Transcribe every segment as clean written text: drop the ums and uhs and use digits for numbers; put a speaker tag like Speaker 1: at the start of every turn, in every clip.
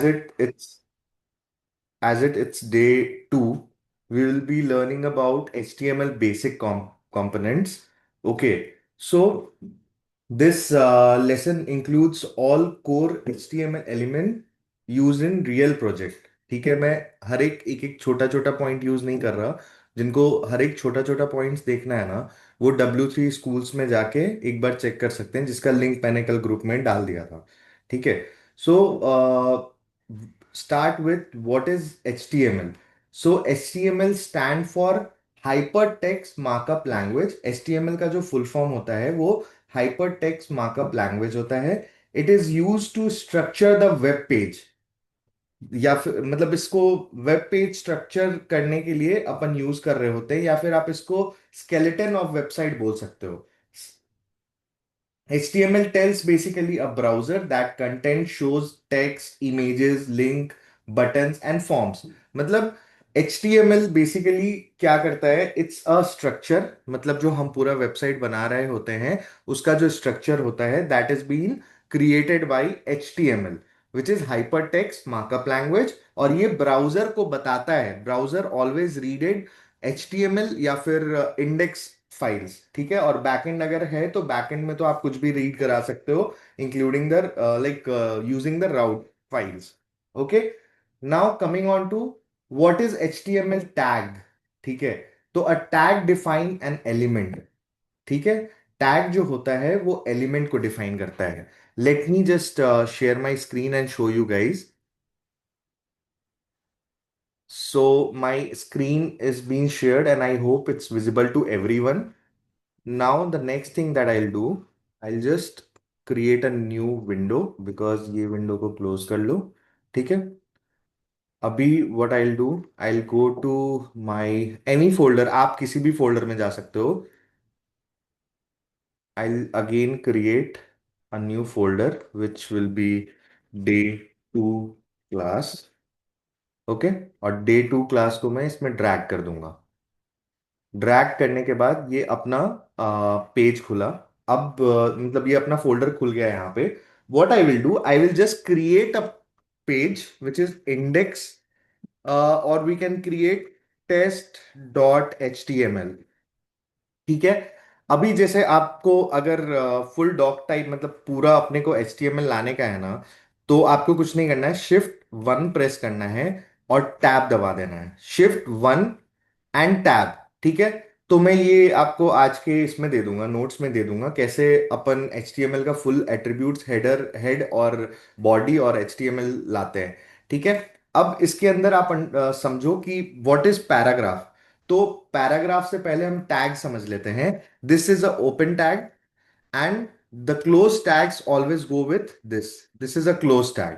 Speaker 1: it's it's day two, we will be learning about HTML basic components. Okay, so this lesson includes all core HTML element used in real project. ठीक है, मैं हर एक एक एक छोटा छोटा point use नहीं कर रहा। जिनको हर एक छोटा छोटा पॉइंट्स देखना है ना, वो W3 स्कूल्स में जाके एक बार चेक कर सकते हैं, जिसका लिंक मैंने कल ग्रुप में डाल दिया था। ठीक है, सो start with what is HTML. So HTML stand for Hypertext Markup Language. HTML का जो फुल फॉर्म होता है वो Hypertext Markup Language होता है। It is used to structure the web page, या फिर मतलब इसको वेब पेज स्ट्रक्चर करने के लिए अपन यूज कर रहे होते हैं, या फिर आप इसको स्केलेटन ऑफ वेबसाइट बोल सकते हो। HTML tells basically a browser that content shows text, images, link, buttons and forms। मतलब HTML बेसिकली क्या करता है, इट्स अ स्ट्रक्चर। मतलब जो हम पूरा वेबसाइट बना रहे होते हैं उसका जो स्ट्रक्चर होता है that is been created by HTML, which is hyper text markup language. और ये ब्राउजर को बताता है, ब्राउजर ऑलवेज रीडेड HTML या फिर इंडेक्स फाइल्स। ठीक है, और बैकएंड अगर है तो बैकएंड में तो आप कुछ भी रीड करा सकते हो, including the like using the route files. Okay, now coming on to what is HTML tag. ठीक है, तो a tag define an element. ठीक है, टैग जो होता है वो एलिमेंट को डिफाइन करता है। Late me just share my screen and show you guys. So my screen is being shared and I hope it's visible to everyone. Now the next thing that I'll do, I'll just create a new window because ये window को close कर लो। ठीक है, अभी what I'll do, I'll go to my any folder, आप किसी भी folder में जा सकते हो। I'll again create a new folder which will be day 2 class। Okay, और डे 2 क्लास को मैं इसमें ड्रैग कर दूंगा। ड्रैग करने के बाद ये अपना पेज खुला। अब मतलब ये अपना फोल्डर खुल गया है यहाँ पे। What I will do, I will just create a page which is index, और वी कैन क्रिएट test.html। ठीक है, अभी जैसे आपको अगर फुल डॉक टाइप मतलब पूरा अपने को HTML लाने का है ना, तो आपको कुछ नहीं करना है, Shift 1 प्रेस करना है और टैब दबा देना है, Shift 1 एंड टैब। ठीक है, तो मैं ये आपको आज के इसमें दे दूंगा, नोट्स में दे दूंगा कैसे अपन HTML का फुल एट्रीब्यूट्स, हेड और बॉडी और HTML लाते हैं। ठीक है, अब इसके अंदर आप समझो कि व्हाट इज पैराग्राफ। तो पैराग्राफ से पहले हम टैग समझ लेते हैं। This is a open tag and the close tags always go with this. This is a close tag.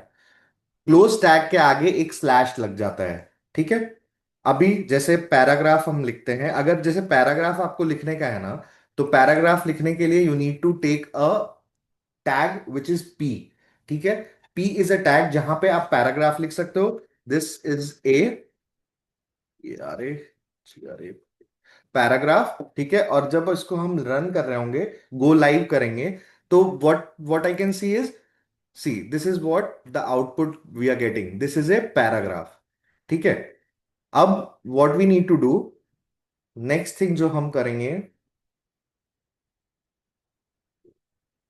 Speaker 1: Close tag के आगे एक स्लैश लग जाता है। ठीक है, अभी जैसे पैराग्राफ हम लिखते हैं, अगर जैसे पैराग्राफ आपको लिखने का है ना, तो पैराग्राफ लिखने के लिए you need to take a tag which is P. ठीक है, पी इज अ टैग जहां पे आप पैराग्राफ लिख सकते हो। दिस इज ए, अरे अरे पैराग्राफ। ठीक है, और जब इसको हम रन कर रहे होंगे, गो लाइव करेंगे, तो what what I can see is, see this is what the output we are getting, this is a paragraph. ठीक है, अब what we need to do, next thing जो हम करेंगे,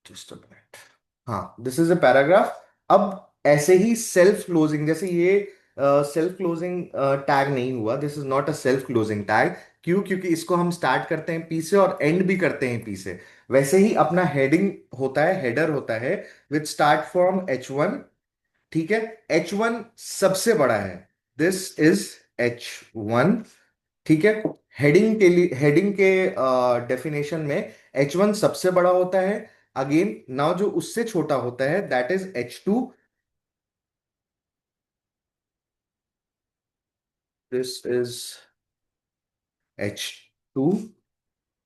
Speaker 1: जस्ट अ मिनट। हाँ, दिस इज अ पैराग्राफ। अब ऐसे ही self closing, जैसे ये सेल्फ क्लोजिंग टैग नहीं हुआ, this is not a self closing tag. क्यों? क्योंकि इसको हम स्टार्ट करते हैं पी से और एंड भी करते हैं पी से। वैसे ही अपना हेडिंग होता है, हेडर होता है विच स्टार्ट फ्रॉम H1। ठीक है, H1 सबसे बड़ा है, दिस इज H1। ठीक है, हेडिंग के लिए, हेडिंग के डेफिनेशन में H1 सबसे बड़ा होता है। अगेन नाउ जो उससे छोटा होता है that is H2। This is H2।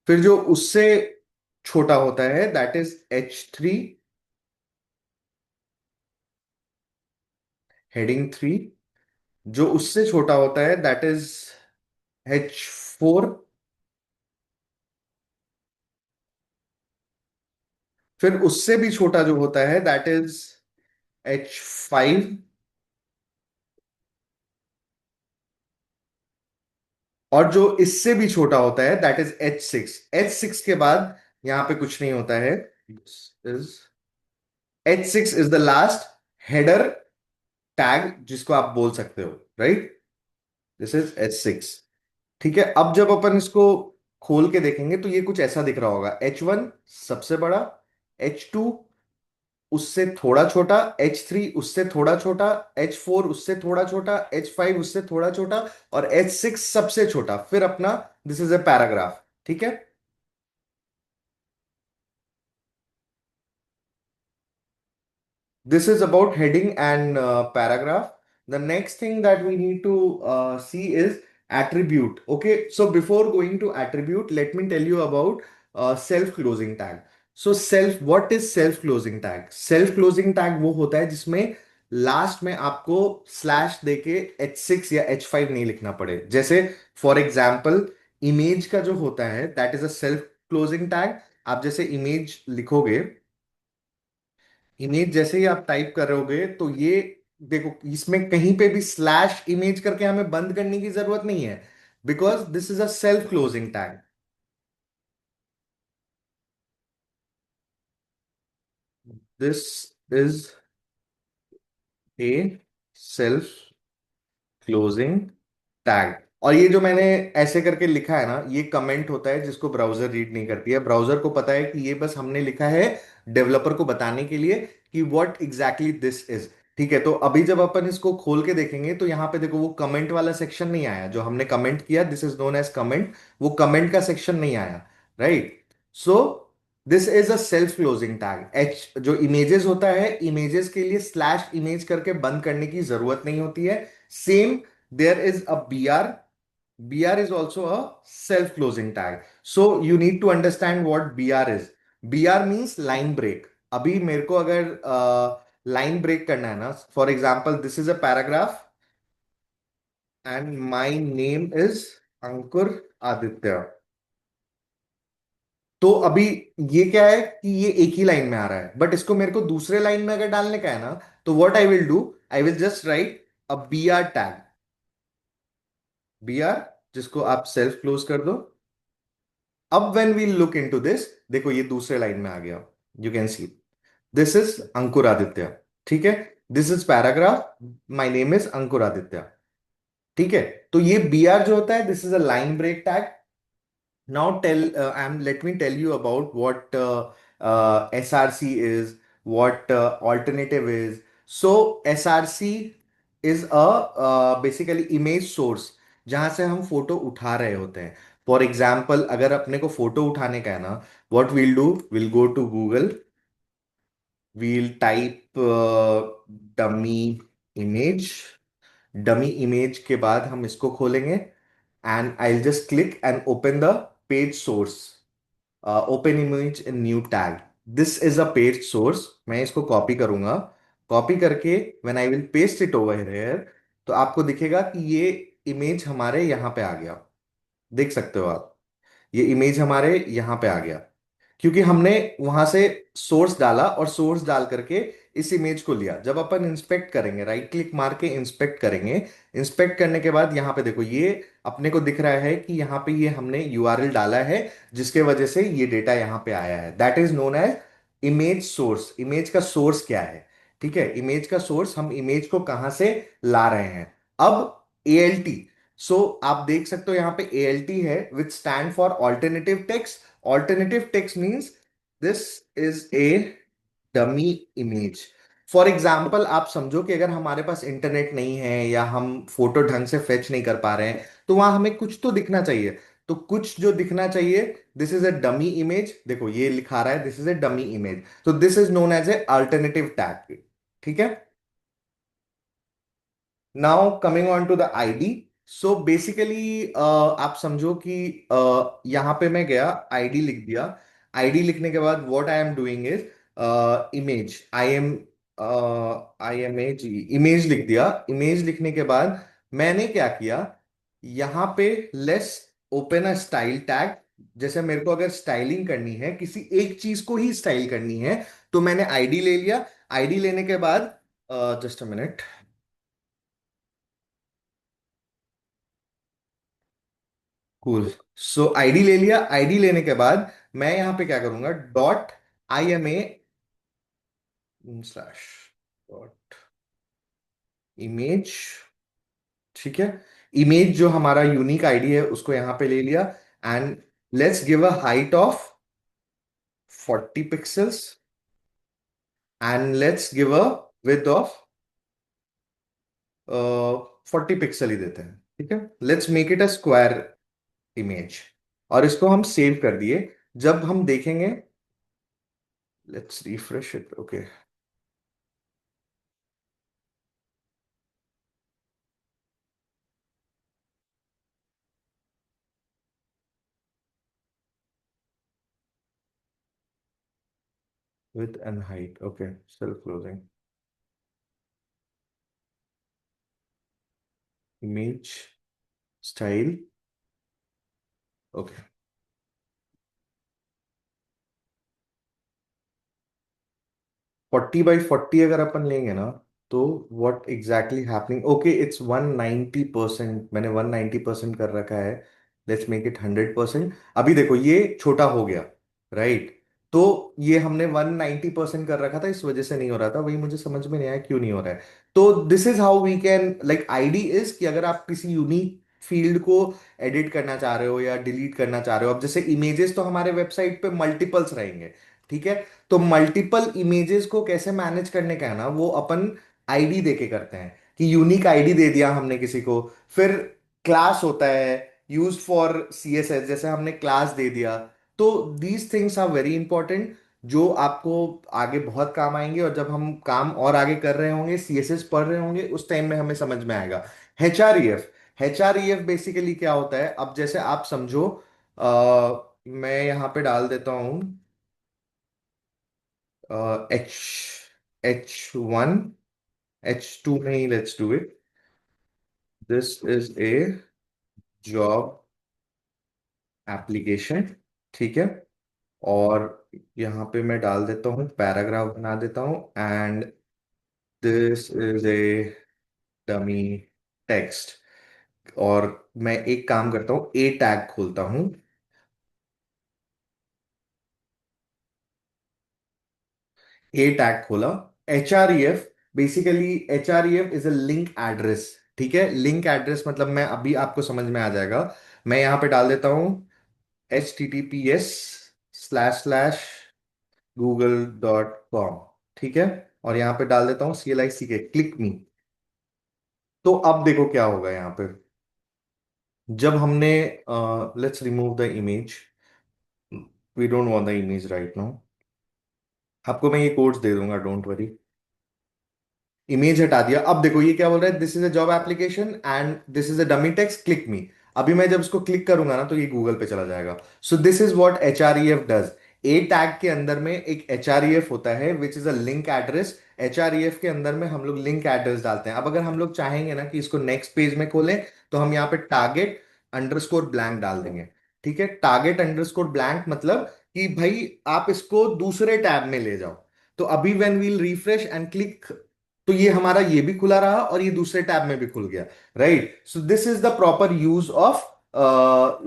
Speaker 1: फिर जो उससे छोटा होता है दैट इज H3, हेडिंग 3। जो उससे छोटा होता है दैट इज H4। फिर उससे भी छोटा जो होता है दैट इज H5। और जो इससे भी छोटा होता है दैट इज H6। H6 के बाद यहां पे कुछ नहीं होता है। Is H6 is the last header tag जिसको आप बोल सकते हो, राइट। This is H6। ठीक है, अब जब अपन इसको खोल के देखेंगे तो ये कुछ ऐसा दिख रहा होगा। H1 सबसे बड़ा, H2 उससे थोड़ा छोटा, H3 उससे थोड़ा छोटा, H4 उससे थोड़ा छोटा, H5 उससे थोड़ा छोटा, और H6 सबसे छोटा, फिर अपना दिस इज ए पैराग्राफ। ठीक है। This is about heading and paragraph. The next thing that we need to see is attribute. Okay, so before going to attribute, let me tell you about self-closing tag. So what is self-closing tag? Self-closing tag वो होता है जिसमें last में आपको slash देके H6 या H5 नहीं लिखना पड़े। जैसे फॉर एग्जाम्पल इमेज का जो होता है that is a self closing tag. आप जैसे इमेज लिखोगे, इमेज जैसे ही आप टाइप करोगे तो ये देखो, इसमें कहीं पे भी स्लैश इमेज करके हमें बंद करने की जरूरत नहीं है, because this is a self closing tag. This is A self closing tag. और ये जो मैंने ऐसे करके लिखा है ना, ये कमेंट होता है जिसको ब्राउजर रीड नहीं करती है। ब्राउजर को पता है कि ये बस हमने लिखा है डेवलपर को बताने के लिए कि व्हाट एग्जैक्टली दिस इज। ठीक है, तो अभी जब अपन इसको खोल के देखेंगे तो यहाँ पे देखो वो कमेंट वाला सेक्शन नहीं आया जो हमने कमेंट किया, this is known as comment. वो कमेंट का सेक्शन नहीं आया, right. So this is a self closing tag. H जो इमेजेस होता है, इमेजेस के लिए स्लैश इमेज करके बंद करने की जरूरत नहीं होती है। Same, there is a BR. BR is also a self-closing tag. So you need to understand what BR is. BR means line break. अभी मेरे को अगर लाइन ब्रेक करना है ना, for example this is a paragraph and my name is Ankur Aditya. तो अभी ये क्या है कि ये एक ही लाइन में आ रहा है, बट इसको मेरे को दूसरे लाइन में अगर डालने का है ना, तो what I will do, I will just write a BR tag. BR जिसको आप सेल्फ क्लोज कर दो। अब when we look into this, देखो ये दूसरे लाइन में आ गया। You can see this is Ankur Aditya. ठीक है, this is paragraph, my name is Ankur Aditya. ठीक है, तो ये BR जो होता है this is a line break tag. Now let me tell you about what SRC is, what alternative is. So SRC is a basically image source जहां से हम फोटो उठा रहे होते हैं। फॉर एग्जाम्पल अगर अपने को फोटो उठाने का है ना, what will do, will go to Google, we'll type dummy image. Dummy image के बाद हम इसको खोलेंगे and I just click and open the page source. Open image in new tag. This is a page source. मैं इसको copy करूंगा, copy करके when I will paste it over here, तो आपको दिखेगा कि ये इमेज हमारे यहाँ पे आ गया। देख सकते हो आप, ये इमेज हमारे यहाँ पे आ गया, क्योंकि हमने वहां से सोर्स डाला और सोर्स डाल करके इस इमेज को लिया। जब अपन इंस्पेक्ट करेंगे, राइट क्लिक मार के इंस्पेक्ट करेंगे, इंस्पेक्ट करने के बाद यहाँ पे देखो ये अपने को दिख रहा है कि यहाँ पे ये हमने यूआरएल डाला है जिसके वजह से ये डेटा यहाँ पे आया है। That is known as image source. Image का सोर्स क्या है? ठीक है, इमेज का सोर्स, हम इमेज को कहां से ला रहे हैं। अब ALT, सो आप देख सकते हो यहाँ पे ALT है विच stand for alternative text. Alternative text means this is a dummy image. For example आप समझो कि अगर हमारे पास इंटरनेट नहीं है या हम फोटो ढंग से फेच नहीं कर पा रहे हैं, तो वहां हमें कुछ तो दिखना चाहिए। तो कुछ जो दिखना चाहिए, this is a dummy image. देखो ये लिखा रहा है this is a dummy image, तो this is known as a alternative tag. ठीक है। Now coming on to the ID. So basically आप समझो कि यहाँ पे मैं गया, आईडी लिख दिया। आईडी लिखने के बाद what I am doing is image, I am image लिख दिया। इमेज लिखने के बाद मैंने क्या किया, यहाँ पे less open a style tag. जैसे मेरे को अगर स्टाइलिंग करनी है, किसी एक चीज को ही स्टाइल करनी है, तो मैंने आईडी ले लिया। आईडी लेने के बाद just a minute, cool. So ID ले लिया, आईडी लेने के बाद मैं यहाँ पे क्या करूंगा, dot IMA slash dot image, ठीक है। इमेज जो हमारा यूनिक आईडी है उसको यहाँ पे ले लिया, and let's give a height of 40 pixels, and let's give a width of 40 pixel ही देते हैं, ठीक है। Let's make it a square image, और इसको हम सेव कर दिए। जब हम देखेंगे, let's refresh it, okay. With and height, okay, self closing, image style, okay. 40 by 40 अगर अपन लेंगे ना, तो what exactly happening, okay it's 190%, मैंने 190% कर रखा है। Let's make it 100%। अभी देखो ये छोटा हो गया, राइट। तो ये हमने 190% कर रखा था, इस वजह से नहीं हो रहा था, वही मुझे समझ में नहीं आया क्यों नहीं हो रहा है। तो this is how we can, like ID is कि अगर आप किसी यूनिक फील्ड को एडिट करना चाह रहे हो या डिलीट करना चाह रहे हो, अब जैसे इमेजेस तो हमारे वेबसाइट पे मल्टीपल्स रहेंगे, ठीक है। तो मल्टीपल इमेजेस को कैसे मैनेज करने का है ना, वो अपन आईडी देके करते हैं, कि यूनिक आईडी दे दिया हमने किसी को। फिर क्लास होता है यूज फॉर CSS, जैसे हमने क्लास दे दिया। तो these things are very important, जो आपको आगे बहुत काम आएंगे, और जब हम काम और आगे कर रहे होंगे, CSS पढ़ रहे होंगे, उस टाइम में हमें समझ में आएगा। HREF बेसिकली क्या होता है, अब जैसे आप समझो, मैं यहाँ पे डाल देता हूँ एच H1, H2 में ही let's do it. This is a job application, ठीक है। और यहाँ पे मैं डाल देता हूँ, पैराग्राफ बना देता हूँ, and this is a dummy text. और मैं एक काम करता हूँ, ए टैग खोलता हूँ। ए टैग खोला। HREF, basically HREF is a link address, ठीक है। लिंक एड्रेस मतलब, मैं अभी आपको समझ में आ जाएगा। मैं यहाँ पे डाल देता हूँ https://google.com, ठीक है। और यहाँ पे डाल देता हूँ CLICK, क्लिक मी। तो अब देखो क्या होगा यहाँ पे, जब हमने, let's remove the image, we don't want the image right now. आपको मैं ये कोड्स दे दूंगा, डोंट वरी। इमेज हटा दिया। अब देखो ये क्या बोल रहा है, this is a job application and this is a dummy text, click मी। अभी मैं जब इसको क्लिक करूंगा ना, तो ये गूगल पे चला जाएगा। सो this is what HREF does. A tag के अंदर में एक HREF होता है, which is a link address. HREF के अंदर में हम लोग लिंक एड्रेस डालते हैं। अब अगर हम लोग चाहेंगे ना कि इसको नेक्स्ट पेज में खोलें, तो हम यहाँ पे टारगेट अंडरस्कोर ब्लैंक डाल देंगे, ठीक है। टारगेट अंडरस्कोर ब्लैंक मतलब कि भाई आप इसको दूसरे टैब में ले जाओ। तो अभी when we'll refresh and click, तो ये हमारा ये भी खुला रहा और ये दूसरे टैब में भी खुल गया, right. So this is the proper use of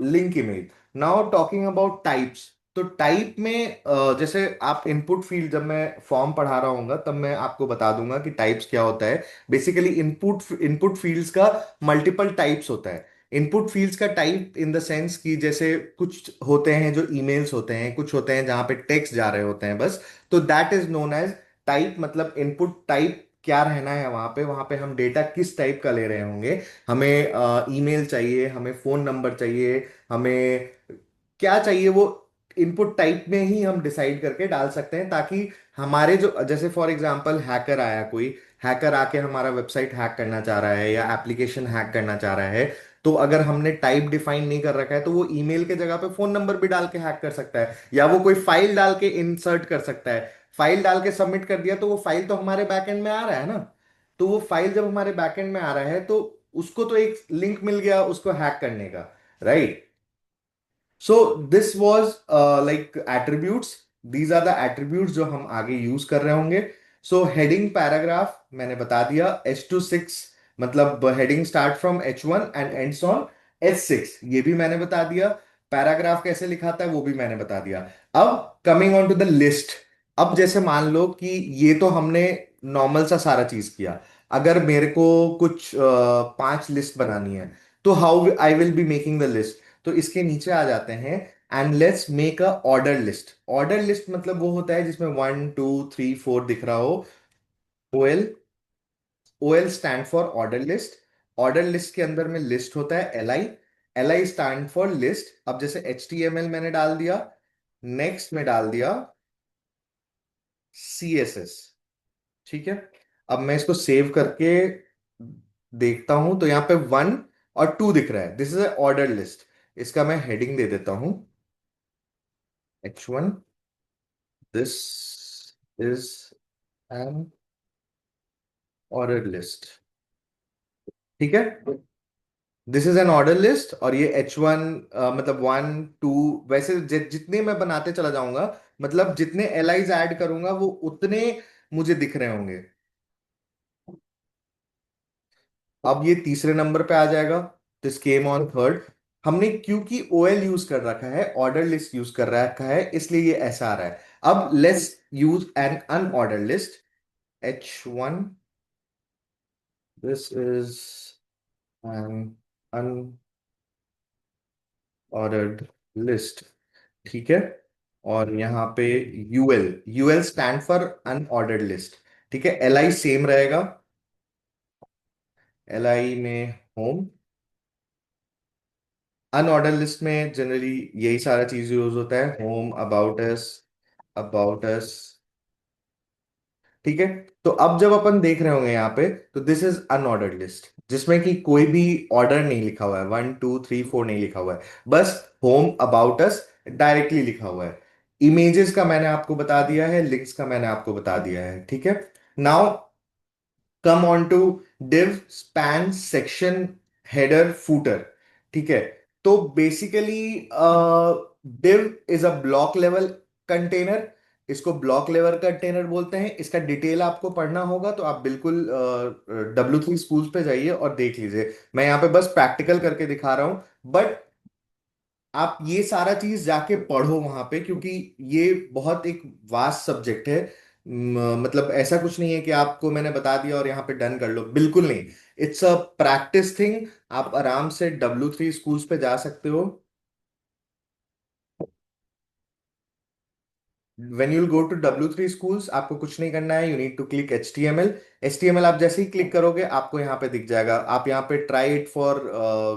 Speaker 1: link image. Now talking about types. तो टाइप में जैसे आप इनपुट फील्ड, जब मैं फॉर्म पढ़ा रहा हूँ तब मैं आपको बता दूंगा कि टाइप्स क्या होता है। बेसिकली इनपुट इनपुट फील्ड्स का मल्टीपल टाइप्स होता है। इनपुट फील्ड्स का टाइप इन द सेंस कि जैसे कुछ होते हैं जो ईमेल्स होते हैं, कुछ होते हैं जहां पे टेक्स्ट जा रहे होते हैं बस। तो that is known as type. मतलब इनपुट टाइप क्या रहना है वहां पे हम डेटा किस टाइप का ले रहे होंगे। हमें ईमेल चाहिए, हमें फोन नंबर चाहिए, हमें क्या चाहिए, वो इनपुट टाइप में ही हम डिसाइड करके डाल सकते हैं, ताकि हमारे जो, जैसे फॉर एग्जांपल हैकर आया, कोई हैकर आके हमारा वेबसाइट हैक करना चाह रहा है या एप्लीकेशन हैक करना चाह रहा है, तो अगर हमने टाइप डिफाइन नहीं कर रखा है, तो वो ईमेल के जगह पे फोन नंबर भी डाल के हैक कर सकता है, या वो कोई फाइल डाल के इंसर्ट कर सकता है। फाइल डाल के सबमिट कर दिया, तो वो फाइल तो हमारे बैकएंड में आ रहा है ना। तो वो फाइल जब हमारे बैकएंड में आ रहा है, तो उसको तो एक लिंक मिल गया उसको हैक करने का, right. So this was like attributes. These are the attributes जो हम आगे यूज कर रहे होंगे। सो हेडिंग पैराग्राफ मैंने बता दिया, H to 6 मतलब heading start from H1 and ends on H6 ये भी मैंने बता दिया। पैराग्राफ कैसे लिखाता है वो भी मैंने बता दिया। अब coming on to the list. अब जैसे मान लो कि ये तो हमने नॉर्मल सा सारा चीज किया। अगर मेरे को कुछ 5 लिस्ट बनानी है, तो how I will be making the list. तो इसके नीचे आ जाते हैं, and let's make a order list. Order list मतलब वो होता है जिसमें 1 2 3 4 दिख रहा हो। OL, OL stand for order list. Order list के अंदर में लिस्ट होता है LI। LI stand for list. अब जैसे HTML मैंने डाल दिया, नेक्स्ट में डाल दिया CSS। ठीक है। अब मैं इसको सेव करके देखता हूं, तो यहाँ पे 1 और 2 दिख रहा है। This is a order list. इसका मैं हेडिंग दे देता हूं, H1। This is an order list. ठीक है। This is an order list, और ये H1 मतलब 1 2, वैसे जितने मैं बनाते चला जाऊंगा, मतलब जितने एलाइज ऐड करूंगा वो उतने मुझे दिख रहे होंगे। अब ये तीसरे नंबर पे आ जाएगा। This came on third. हमने क्योंकि OL यूज कर रखा है, ऑर्डर लिस्ट यूज कर रखा है, इसलिए ये ऐसा आ रहा है। अब let's use N unordered list. H1, this is an unordered list. ठीक है। और यहाँ पे UL, UL stand for unordered list. ठीक है। LI सेम रहेगा। LI में होम। अनऑर्डर लिस्ट में जनरली यही सारा चीज यूज होता है, home, about us, about us. ठीक है। तो अब जब अपन देख रहे होंगे यहाँ पे, तो दिस इज अनऑर्डर्ड लिस्ट जिसमें कि कोई भी ऑर्डर नहीं लिखा हुआ है, 1 2 3 4 नहीं लिखा हुआ है। बस होम, अबाउट अस डायरेक्टली लिखा हुआ है। इमेजेस का मैंने आपको बता दिया है, लिंक्स का मैंने आपको बता दिया है। ठीक है। Now come on to div, span, section, header, footer। ठीक है। तो basically div is a block level container. इसको ब्लॉक लेवल कंटेनर बोलते हैं। इसका डिटेल आपको पढ़ना होगा तो आप बिल्कुल W3 स्कूल्स पे जाइए और देख लीजिए। मैं यहाँ पे बस प्रैक्टिकल करके दिखा रहा हूँ, बट आप ये सारा चीज जाके पढ़ो वहां पे, क्योंकि ये बहुत एक वास्ट सब्जेक्ट है। मतलब ऐसा कुछ नहीं है कि आपको मैंने बता दिया और यहाँ पे डन कर लो, बिल्कुल नहीं। It's a practice thing. आप आराम से W3 स्कूल्स पे जा सकते हो। When you'll go to W3 schools, आपको कुछ नहीं करना है। You need to click HTML। HTML आप जैसे ही क्लिक करोगे आपको यहाँ पे दिख जाएगा। आप यहाँ पे ट्राई इट फॉर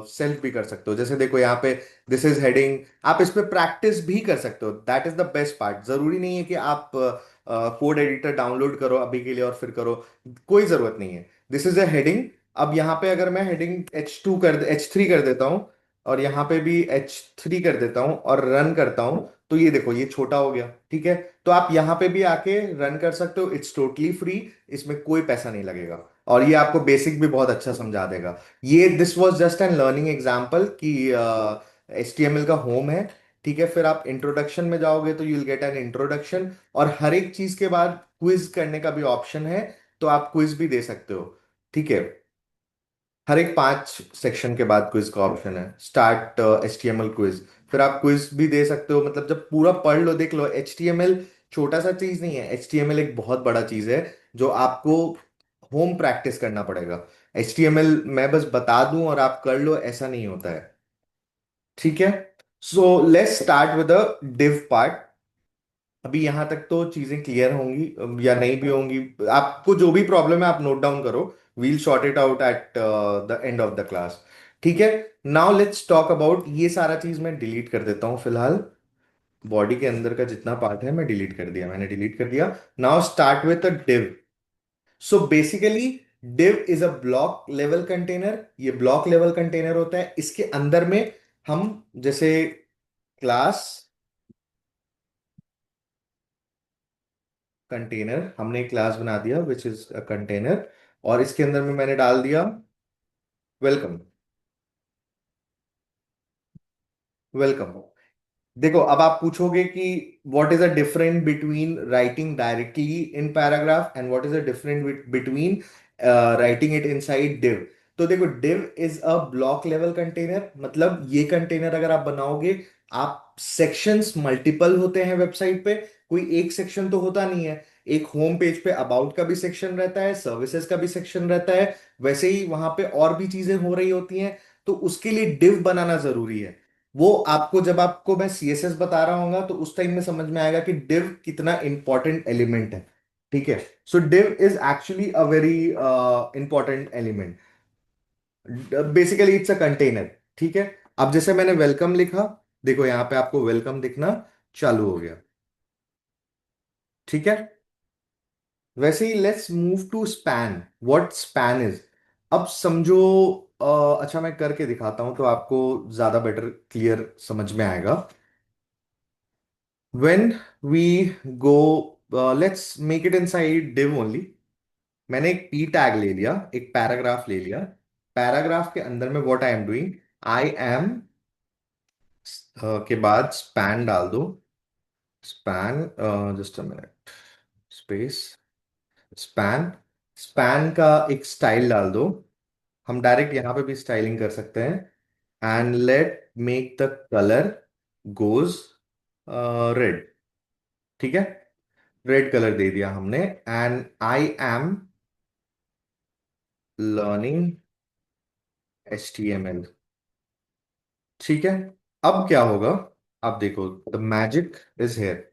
Speaker 1: सेल्फ भी कर सकते हो। जैसे देखो यहाँ पे दिस इज हेडिंग। आप इस पे प्रैक्टिस भी कर सकते हो। That is the best part. जरूरी नहीं है कि आप कोड एडिटर डाउनलोड करो अभी के लिए और फिर करो। कोई जरूरत नहीं है। This is a heading. अब यहाँ पे अगर मैं हेडिंग H3 कर देता हूँ, और यहाँ पे भी H3 कर देता हूँ और रन करता हूँ, तो ये देखो ये छोटा हो गया। ठीक है। तो आप यहाँ पे भी आके रन कर सकते हो। It's totally free. इसमें कोई पैसा नहीं लगेगा। और ये आपको बेसिक भी बहुत अच्छा समझा देगा। ये this was just an learning example कि HTML का होम है। ठीक है। फिर आप इंट्रोडक्शन में जाओगे तो you will get an introduction, और हर एक चीज के बाद क्विज करने का भी ऑप्शन है। तो आप क्विज भी दे सकते हो। ठीक है। हर एक 5 सेक्शन के बाद क्विज का ऑप्शन है। Start HTML quiz. फिर आप क्विज भी दे सकते हो। मतलब जब पूरा पढ़ लो, देख लो, HTML छोटा सा चीज नहीं है। HTML एक बहुत बड़ा चीज है जो आपको होम प्रैक्टिस करना पड़ेगा। HTML मैं बस बता दूं और आप कर लो, ऐसा नहीं होता है। ठीक है। सो let's start with the div part. अभी यहां तक तो चीजें क्लियर होंगी, या नहीं भी होंगी। आपको जो भी प्रॉब्लम है आप नोट डाउन करो। We'll sort it out at the end of the class. ठीक है। नाउ लेट्स टॉक अबाउट, ये सारा चीज मैं डिलीट कर देता हूं फिलहाल। बॉडी के अंदर का जितना पार्ट है मैं डिलीट कर दिया, मैंने डिलीट कर दिया। Now start with a div. So basically div is a block level container. ये ब्लॉक लेवल कंटेनर होता है। इसके अंदर में हम जैसे क्लास कंटेनर, हमने एक क्लास बना दिया विच इज अ कंटेनर, और इसके अंदर में मैंने डाल दिया वेलकम। वेलकम। देखो अब आप पूछोगे कि what is a different between writing directly in paragraph and what is a different between writing it inside div. तो देखो, div is a block level container, मतलब ये कंटेनर अगर आप बनाओगे, आप सेक्शंस मल्टीपल होते हैं वेबसाइट पे, कोई एक सेक्शन तो होता नहीं है। एक होम पेज पे अबाउट का भी सेक्शन रहता है, सर्विसेज का भी सेक्शन रहता है, वैसे ही वहां पे और भी चीजें हो रही होती हैं। तो उसके लिए डिव बनाना जरूरी है। वो आपको, जब आपको मैं सीएसएस बता रहा हूँ तो उस टाइम में समझ में आएगा कि डिव कितना इंपॉर्टेंट एलिमेंट है। ठीक है। So div is actually a very important element. Basically it's a container. ठीक है। अब जैसे मैंने वेलकम लिखा, देखो यहां पे आपको वेलकम दिखना चालू हो गया। ठीक है। वैसे ही let's move to span. What span is. अब समझो, अच्छा मैं करके दिखाता हूं तो आपको ज्यादा बेटर क्लियर समझ में आएगा। When we go, let's make it inside div only. मैंने एक पी टैग ले लिया, एक पैराग्राफ ले लिया। पैराग्राफ के अंदर में what I am doing, I am के बाद स्पैन डाल दो। Span, just a minute, space, span. Span का एक स्टाइल डाल दो। हम डायरेक्ट यहां पे भी स्टाइलिंग कर सकते हैं। And let make the colour goes red. ठीक है। रेड कलर दे दिया हमने। And I am learning HTML। ठीक है। अब क्या होगा, अब देखो, the magic is here.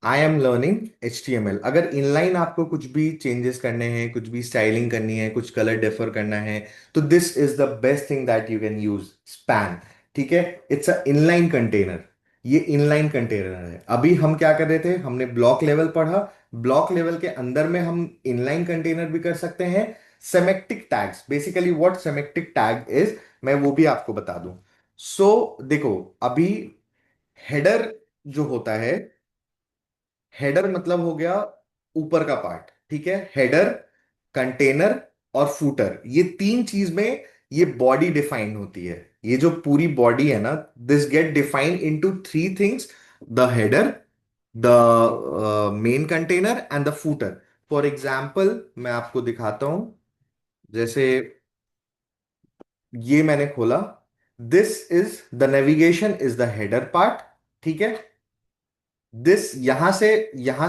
Speaker 1: I am learning HTML। अगर इनलाइन आपको कुछ भी चेंजेस करने हैं, कुछ भी स्टाइलिंग करनी है, कुछ कलर डिफर करना है, तो this is the best thing that you can use, span. ठीक है। It's a inline container. ये इनलाइन कंटेनर है। अभी हम क्या कर रहे थे, हमने ब्लॉक लेवल पढ़ा। ब्लॉक लेवल के अंदर में हम इनलाइन कंटेनर भी कर सकते हैं। Semantic tags, basically what semantic tag is, मैं वो भी आपको बता दूं। देखो, अभी हेडर जो होता है, हेडर मतलब हो गया ऊपर का पार्ट। ठीक है। हेडर, कंटेनर और फूटर, ये तीन चीज में ये बॉडी डिफाइन होती है। ये जो पूरी बॉडी है ना, this get defined into three things: the header, the main container and the footer. For example मैं आपको दिखाता हूं। जैसे ये मैंने खोला, this is the navigation is the header part. ठीक है। दिस, यहां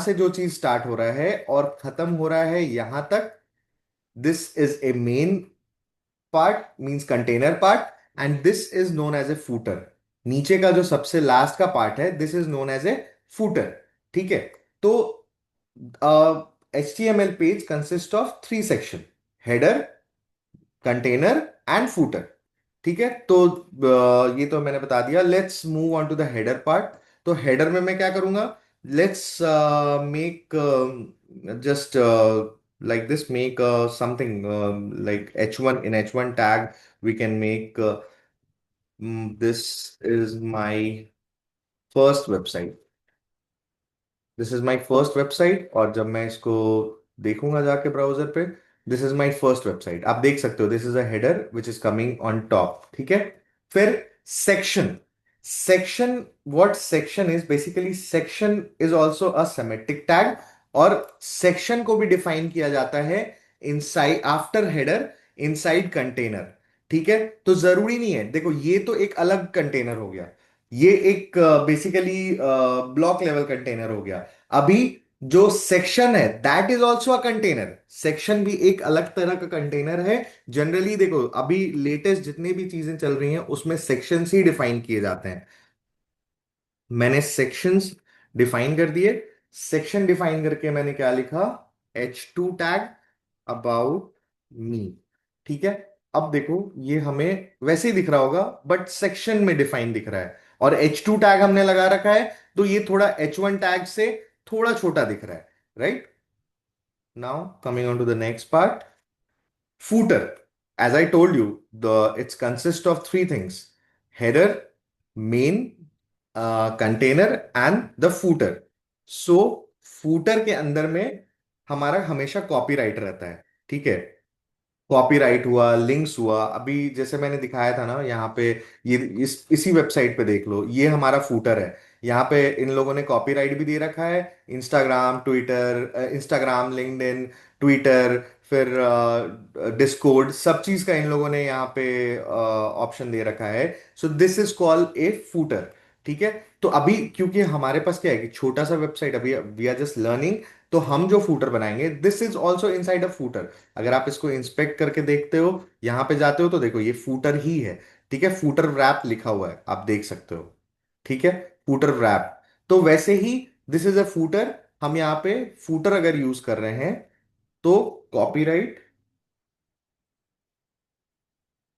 Speaker 1: से जो चीज स्टार्ट हो रहा है और खत्म हो रहा है यहां तक, this is a main part, means container part. And this is known as a footer. नीचे का जो सबसे लास्ट का पार्ट है, this is known as a footer. ठीक है। तो HTML page consist of three section: header, container and footer. ठीक है। तो ये तो मैंने बता दिया। Let's move on to the header part. तो हेडर में मैं क्या करूंगा, let's make just like this, make something like H1, in H1 tag we can make this is my first website. This is my first website. और जब मैं इसको देखूंगा जाके ब्राउजर पे, this is my first website. आप देख सकते हो, this is a header which is coming on top. ठीक है। फिर section. Section, what section is, basically section is also a semantic tag. और सेक्शन को भी डिफाइन किया जाता है inside, after header, inside container. ठीक है। तो जरूरी नहीं है, देखो ये तो एक अलग कंटेनर हो गया, ये एक बेसिकली ब्लॉक लेवल कंटेनर हो गया। अभी जो सेक्शन है, that is also a container. Section भी एक अलग तरह का कंटेनर है। जनरली देखो, अभी लेटेस्ट जितनी भी चीजें चल रही हैं उसमें सेक्शंस ही डिफाइन किए जाते हैं। मैंने सेक्शंस डिफाइन कर दिए। सेक्शन डिफाइन करके मैंने क्या लिखा, H2 टैग अबाउट मी। ठीक है। अब देखो, ये हमें वैसे ही दिख रहा होगा बट सेक्शन में डिफाइन दिख रहा है। और H2 टैग हमने लगा रखा है, तो ये थोड़ा H1 टैग से थोड़ा छोटा दिख रहा है, right. Now coming on to the next part, footer. As I told you, the it's consist of three things: header, main, container and the footer. So footer के अंदर में हमारा हमेशा कॉपीराइट रहता है। ठीक है। कॉपीराइट हुआ, लिंक्स हुआ। अभी जैसे मैंने दिखाया था ना यहाँ पे, ये इसी वेबसाइट पे देख लो, ये हमारा फूटर है। यहाँ पे इन लोगों ने कॉपीराइट भी दे रखा है। Instagram, Twitter, Instagram, LinkedIn, Twitter, फिर डिस्कोड, सब चीज का इन लोगों ने यहाँ पे ऑप्शन दे रखा है। So this is called a footer. ठीक है। तो अभी क्योंकि हमारे पास क्या है कि छोटा सा वेबसाइट, अभी वी आर जस्ट लर्निंग, तो हम जो फूटर बनाएंगे this is also inside a footer. अगर आप इसको इंस्पेक्ट करके देखते हो, यहां पे जाते हो, तो देखो ये फूटर ही है। ठीक है, फूटर रैप लिखा हुआ है, आप देख सकते हो। ठीक है, फूटर रैप। तो वैसे ही दिस इज अ फूटर। हम यहाँ पे फूटर अगर यूज कर रहे हैं तो कॉपीराइट,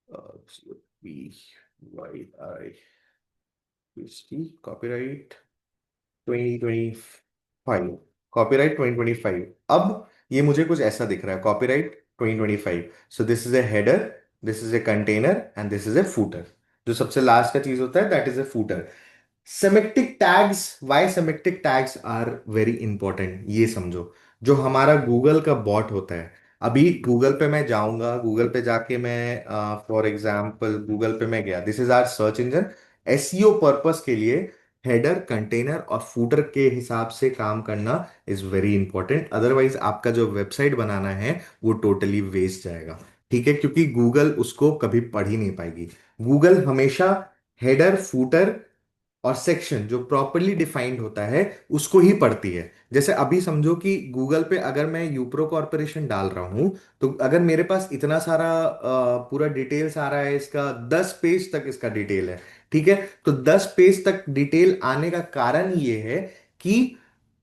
Speaker 1: पी वाई आई, इसकी कॉपीराइट 2025, कॉपीराइट 2025। अब ये मुझे कुछ ऐसा दिख रहा है, copyright 2025। So this is a header, this is a container and this is a footer. जो सबसे लास्ट का चीज होता है that is a footer. Semantic tags, why semantic tags are very important, ये समझो। जो हमारा गूगल का बॉट होता है, अभी गूगल पे मैं जाऊंगा, गूगल पे जाके मैं फॉर एग्जांपल गूगल पे मैं गया, this is our search engine. SEO purpose के लिए हेडर, कंटेनर और फूटर के हिसाब से काम करना इज वेरी इंपॉर्टेंट। अदरवाइज आपका जो वेबसाइट बनाना है वो टोटली वेस्ट जाएगा। ठीक है, क्योंकि गूगल उसको कभी पढ़ ही नहीं पाएगी। गूगल हमेशा हेडर, फूटर और सेक्शन जो प्रॉपरली डिफाइंड होता है उसको ही पढ़ती है। जैसे अभी समझो कि गूगल पे अगर मैं यूप्रो कॉर्पोरेशन डाल रहा हूं, तो अगर मेरे पास इतना सारा पूरा डिटेल्स आ रहा है, इसका 10 पेज तक इसका डिटेल है। ठीक है, तो 10 पेज तक डिटेल आने का कारण ये है कि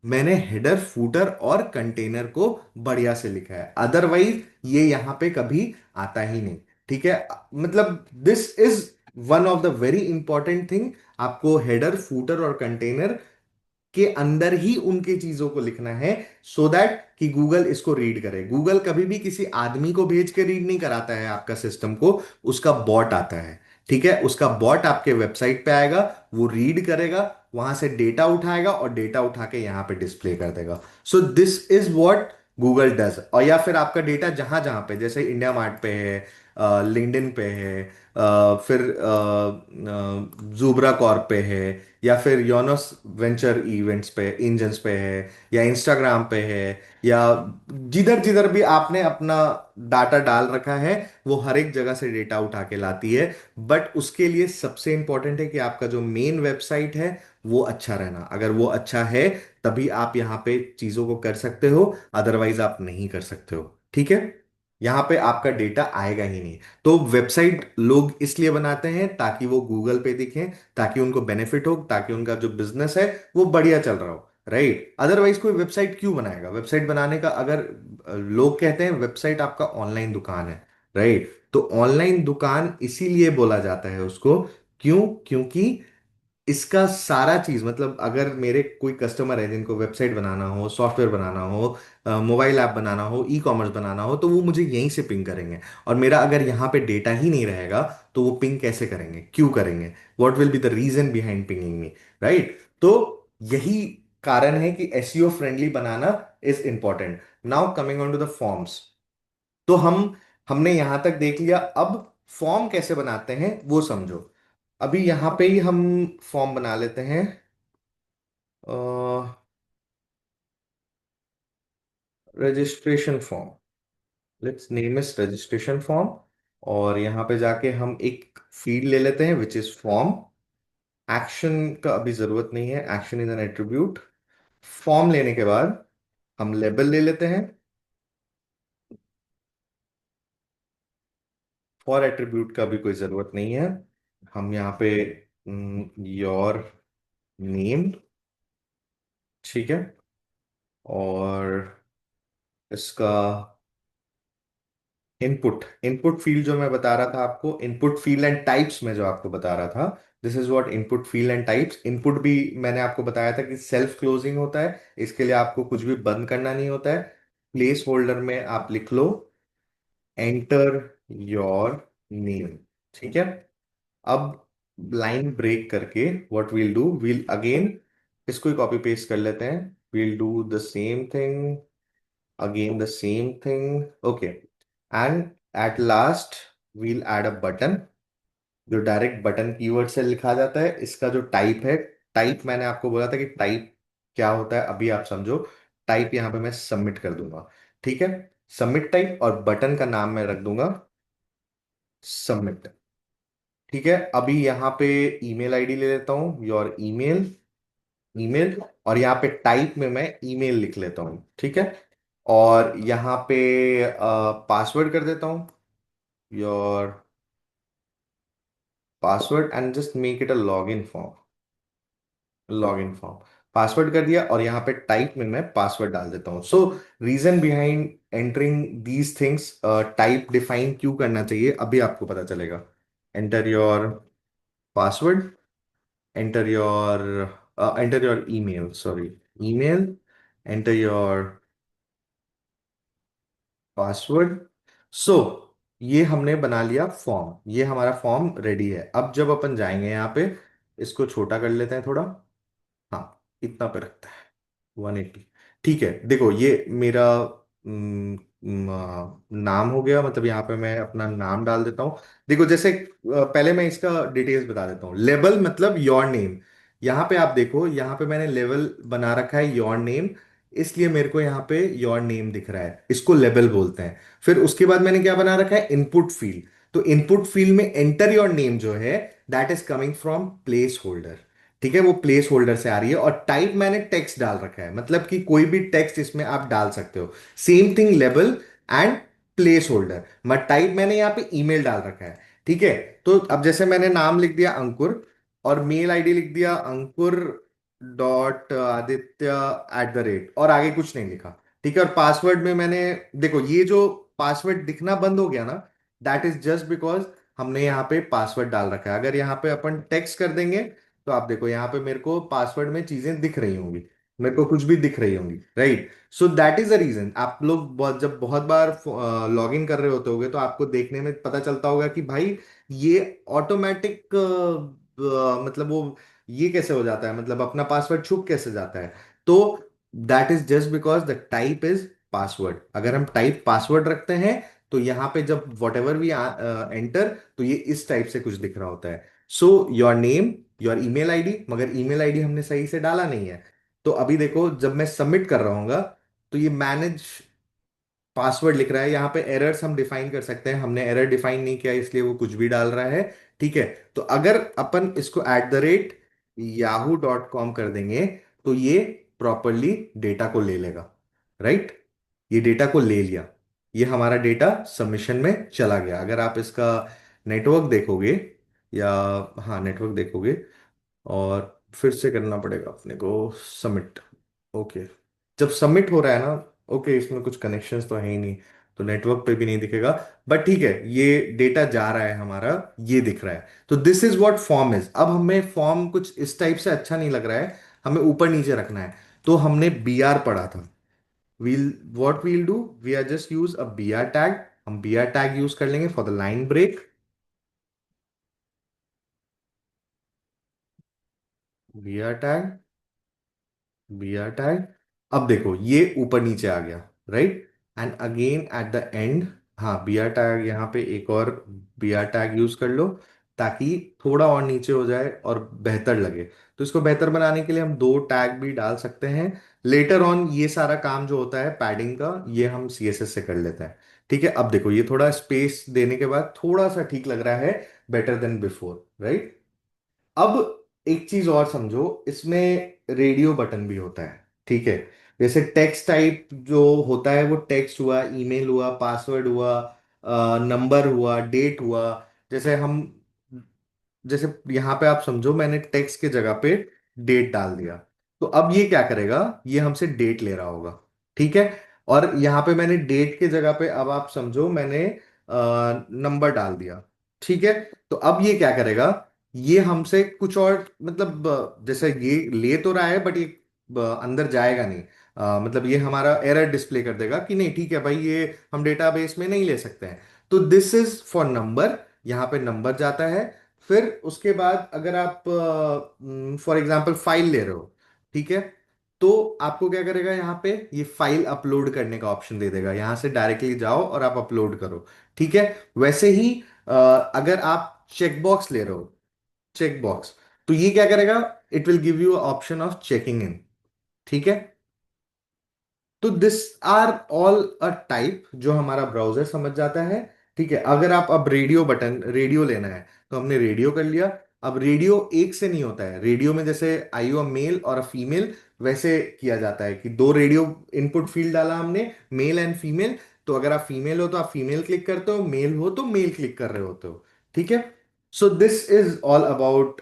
Speaker 1: मैंने हेडर, फूटर और कंटेनर को बढ़िया से लिखा है। अदरवाइज ये यहां पे कभी आता ही नहीं। ठीक है, मतलब this is one of the very important thing. आपको हेडर, फूटर और कंटेनर के अंदर ही उनके चीजों को लिखना है, सो दैट कि गूगल इसको रीड करे। गूगल कभी भी किसी आदमी को भेज के रीड नहीं कराता है आपका सिस्टम को, उसका बॉट आता है। ठीक है, उसका बॉट आपके वेबसाइट पे आएगा, वो रीड करेगा, वहां से डेटा उठाएगा और डेटा उठा के यहां पे डिस्प्ले कर देगा। सो this is what Google does. और या फिर आपका डेटा जहां जहां पे, जैसे इंडिया मार्ट पे है, लिंक्डइन पे है, फिर जूबरा कॉर्प पे है, या फिर योनोस वेंचर इवेंट्स पे, इंजन्स पे है, या इंस्टाग्राम पे है, या जिधर जिधर भी आपने अपना डाटा डाल रखा है, वो हर एक जगह से डेटा उठा के लाती है। बट उसके लिए सबसे इंपॉर्टेंट है कि आपका जो मेन वेबसाइट है वो अच्छा रहना। अगर वो अच्छा है तभी आप यहाँ पे चीजों को कर सकते हो, अदरवाइज आप नहीं कर सकते हो। ठीक है, यहाँ पे आपका डेटा आएगा ही नहीं। तो वेबसाइट लोग इसलिए बनाते हैं ताकि वो गूगल पे दिखें, ताकि उनको बेनिफिट हो, ताकि उनका जो बिजनेस है वो बढ़िया चल रहा हो। राइट, अदरवाइज कोई वेबसाइट क्यों बनाएगा? वेबसाइट बनाने का अगर लोग कहते हैं वेबसाइट आपका ऑनलाइन दुकान है। राइट, तो ऑनलाइन दुकान इसीलिए बोला जाता है उसको, क्यों? क्योंकि इसका सारा चीज, मतलब अगर मेरे कोई कस्टमर है जिनको वेबसाइट बनाना हो, सॉफ्टवेयर बनाना हो, मोबाइल ऐप बनाना हो, ई कॉमर्स बनाना हो, तो वो मुझे यहीं से पिंग करेंगे। और मेरा अगर यहाँ पे डेटा ही नहीं रहेगा तो वो पिंग कैसे करेंगे, क्यों करेंगे? What will be the reason behind pinging me? Right, तो यही कारण है कि एसईओ फ्रेंडली बनाना is important. Now coming on to the forms. तो हमने यहां तक देख लिया, अब फॉर्म कैसे बनाते हैं वो समझो। अभी यहां पे ही हम फॉर्म बना लेते हैं। रजिस्ट्रेशन फॉर्म, लेट्स नेम इस रजिस्ट्रेशन फॉर्म। और यहां पे जाके हम एक फील्ड ले लेते हैं विच इज फॉर्म। एक्शन का अभी जरूरत नहीं है, action is an attribute. Form लेने के बाद हम लेबल ले लेते हैं। फॉर एट्रीब्यूट का भी कोई जरूरत नहीं है। हम यहाँ पे योर नेम, ठीक है। और इसका इनपुट, इनपुट फील्ड जो मैं बता रहा था आपको, इनपुट फील्ड एंड टाइप्स में जो आपको बता रहा था, this is what input field and types. Input भी मैंने आपको बताया था कि सेल्फ क्लोजिंग होता है, इसके लिए आपको कुछ भी बंद करना नहीं होता है। प्लेस होल्डर में आप लिख लो एंटर योर नेम। ठीक है, अब लाइन ब्रेक करके what we'll do, we'll again इसको कॉपी पेस्ट कर लेते हैं। We'll do the same thing, again the same thing. Okay, and at last we'll add a button, जो डायरेक्ट बटन कीवर्ड से लिखा जाता है। इसका जो टाइप है, टाइप मैंने आपको बोला था कि टाइप क्या होता है, अभी आप समझो। टाइप यहाँ पे मैं सबमिट कर दूंगा। ठीक है, सबमिट टाइप, और बटन का नाम मैं रख दूंगा सबमिट। ठीक है, अभी यहाँ पे ईमेल आईडी ले लेता हूँ, योर ईमेल, ईमेल, और यहाँ पे टाइप में मैं ईमेल लिख लेता हूँ, ठीक है। और यहाँ पे पासवर्ड कर देता हूँ, your password, and just make it a login form, login form. Password कर दिया, और यहाँ पे टाइप में मैं पासवर्ड डाल देता हूँ। So reason behind entering these things, type define क्यों करना चाहिए अभी आपको पता चलेगा। Enter your password, enter your enter your email, sorry, email, enter your password. So ये हमने बना लिया फॉर्म, ये हमारा फॉर्म रेडी है। अब जब अपन जाएंगे यहाँ पे, इसको छोटा कर लेते हैं थोड़ा, हाँ इतना पे रखते हैं, 180। ठीक है, देखो ये मेरा नाम हो गया, मतलब यहाँ पे मैं अपना नाम डाल देता हूँ। देखो जैसे पहले मैं इसका डिटेल्स बता देता हूँ। लेबल मतलब योर नेम। यहाँ पे आप देखो, यहाँ पे मैंने लेवल बना रखा है योर नेम, इसलिए मेरे को यहाँ पे योर नेम दिख रहा है, इसको लेबल बोलते हैं। फिर उसके बाद मैंने क्या बना रखा है, इनपुट फील्ड। तो इनपुट फील्ड में एंटर योर नेम जो है, that is coming from place holder. ठीक है, वो प्लेस होल्डर से आ रही है। और टाइप मैंने टेक्स्ट डाल रखा है, मतलब कि कोई भी टेक्स्ट इसमें आप डाल सकते हो। Same thing label and place holder, मैं टाइप मैंने यहाँ पे ईमेल डाल रखा है। ठीक है, तो अब जैसे मैंने नाम लिख दिया अंकुर, और मेल आईडी लिख दिया अंकुर डॉट आदित्य @, और आगे कुछ नहीं लिखा। ठीक है, और पासवर्ड में मैंने, देखो ये जो पासवर्ड दिखना बंद हो गया ना, दैट इज जस्ट बिकॉज हमने यहाँ पे पासवर्ड डाल रखा है। अगर यहाँ पे अपन टेक्स्ट कर देंगे, तो आप देखो यहाँ पे मेरे को पासवर्ड में चीजें दिख रही होंगी, मेरे को कुछ भी दिख रही होंगी, right. So that is the reason. आप लोग जब बहुत बार लॉग इन कर रहे होते होगे, तो आपको देखने में पता चलता होगा कि भाई ये ऑटोमेटिक, मतलब वो ये कैसे हो जाता है, मतलब अपना पासवर्ड छुप कैसे जाता है। तो that is just because the type is password. अगर हम टाइप पासवर्ड रखते हैं, तो यहाँ पे जब वट एवर वी एंटर, तो ये इस टाइप से कुछ दिख रहा होता है। So your name, your email ID, मगर ईमेल आईडी हमने सही से डाला नहीं है। तो अभी देखो जब मैं सबमिट कर रहा हूँ, तो ये मैनेज पासवर्ड लिख रहा है। यहाँ पे एरर्स हम डिफाइन कर सकते हैं, हमने एरर डिफाइन नहीं किया, इसलिए वो कुछ भी डाल रहा है। ठीक है, तो अगर अपन इसको @yahoo.com कर देंगे, तो ये प्रॉपरली डेटा को ले लेगा, राइट। ये डेटा को ले लिया, ये हमारा डेटा सबमिशन में चला गया। अगर आप इसका नेटवर्क देखोगे, या हाँ नेटवर्क देखोगे, और फिर से करना पड़ेगा अपने को सबमिट। ओके, जब सबमिट हो रहा है ना, ओके इसमें कुछ कनेक्शंस तो है ही नहीं, तो नेटवर्क पे भी नहीं दिखेगा। बट ठीक है, ये डेटा जा रहा है हमारा, ये दिख रहा है। तो this is what form is. अब हमें फॉर्म कुछ इस टाइप से अच्छा नहीं लग रहा है, हमें ऊपर नीचे रखना है। तो हमने बी आर पढ़ा था। We'll what we'll do, we are just use a B R tag. हम बी आर टैग यूज कर लेंगे for the line break. B R tag, B R tag. अब देखो ये ऊपर नीचे आ गया, right. And again at the end, हाँ बी आर टैग यहाँ पे एक और बी आर टैग यूज कर लो, ताकि थोड़ा और नीचे हो जाए और बेहतर लगे। तो इसको बेहतर बनाने के लिए हम दो टैग भी डाल सकते हैं। लेटर ऑन ये सारा काम जो होता है पैडिंग का, ये हम सीएसएस से कर लेते हैं। ठीक है, अब देखो ये थोड़ा स्पेस देने के बाद थोड़ा सा ठीक लग रहा है, बेटर देन बिफोर, राइट। अब एक चीज और समझो, इसमें रेडियो बटन भी होता है। ठीक है, जैसे टेक्स्ट टाइप जो होता है, वो टेक्स्ट हुआ, ईमेल हुआ, पासवर्ड हुआ, नंबर हुआ, डेट हुआ। जैसे हम, जैसे यहाँ पे आप समझो मैंने टेक्स्ट के जगह पे डेट डाल दिया, तो अब ये क्या करेगा, ये हमसे डेट ले रहा होगा। ठीक है, और यहाँ पे मैंने डेट के जगह पे, अब आप समझो मैंने नंबर डाल दिया। ठीक है, तो अब ये क्या करेगा, ये हमसे कुछ और, मतलब जैसे ये ले तो रहा है, बट ये अंदर जाएगा नहीं। मतलब ये हमारा एरर डिस्प्ले कर देगा कि नहीं ठीक है भाई, ये हम डेटाबेस में नहीं ले सकते हैं। तो दिस इज फॉर नंबर, यहाँ पे नंबर जाता है। फिर उसके बाद अगर आप फॉर एग्जांपल फाइल ले रहे हो, ठीक है, तो आपको क्या करेगा, यहाँ पे ये फाइल अपलोड करने का ऑप्शन दे देगा, यहां से डायरेक्टली जाओ और आप अपलोड करो। ठीक है, वैसे ही अगर आप चेकबॉक्स ले रहे हो, चेकबॉक्स, तो ये क्या करेगा, it will give you option of checking in. ठीक है, तो this are all a type जो हमारा ब्राउजर समझ जाता है। ठीक है, अगर आप अब रेडियो लेना है तो हमने रेडियो कर लिया। अब रेडियो एक से नहीं होता है, रेडियो में जैसे आई यू अ मेल और अ फीमेल, वैसे किया जाता है कि दो रेडियो इनपुट फील्ड डाला हमने, मेल एंड फीमेल। तो अगर आप फीमेल हो तो आप फीमेल क्लिक करते हो, मेल हो तो मेल क्लिक कर रहे होते हो। ठीक है, so this is all about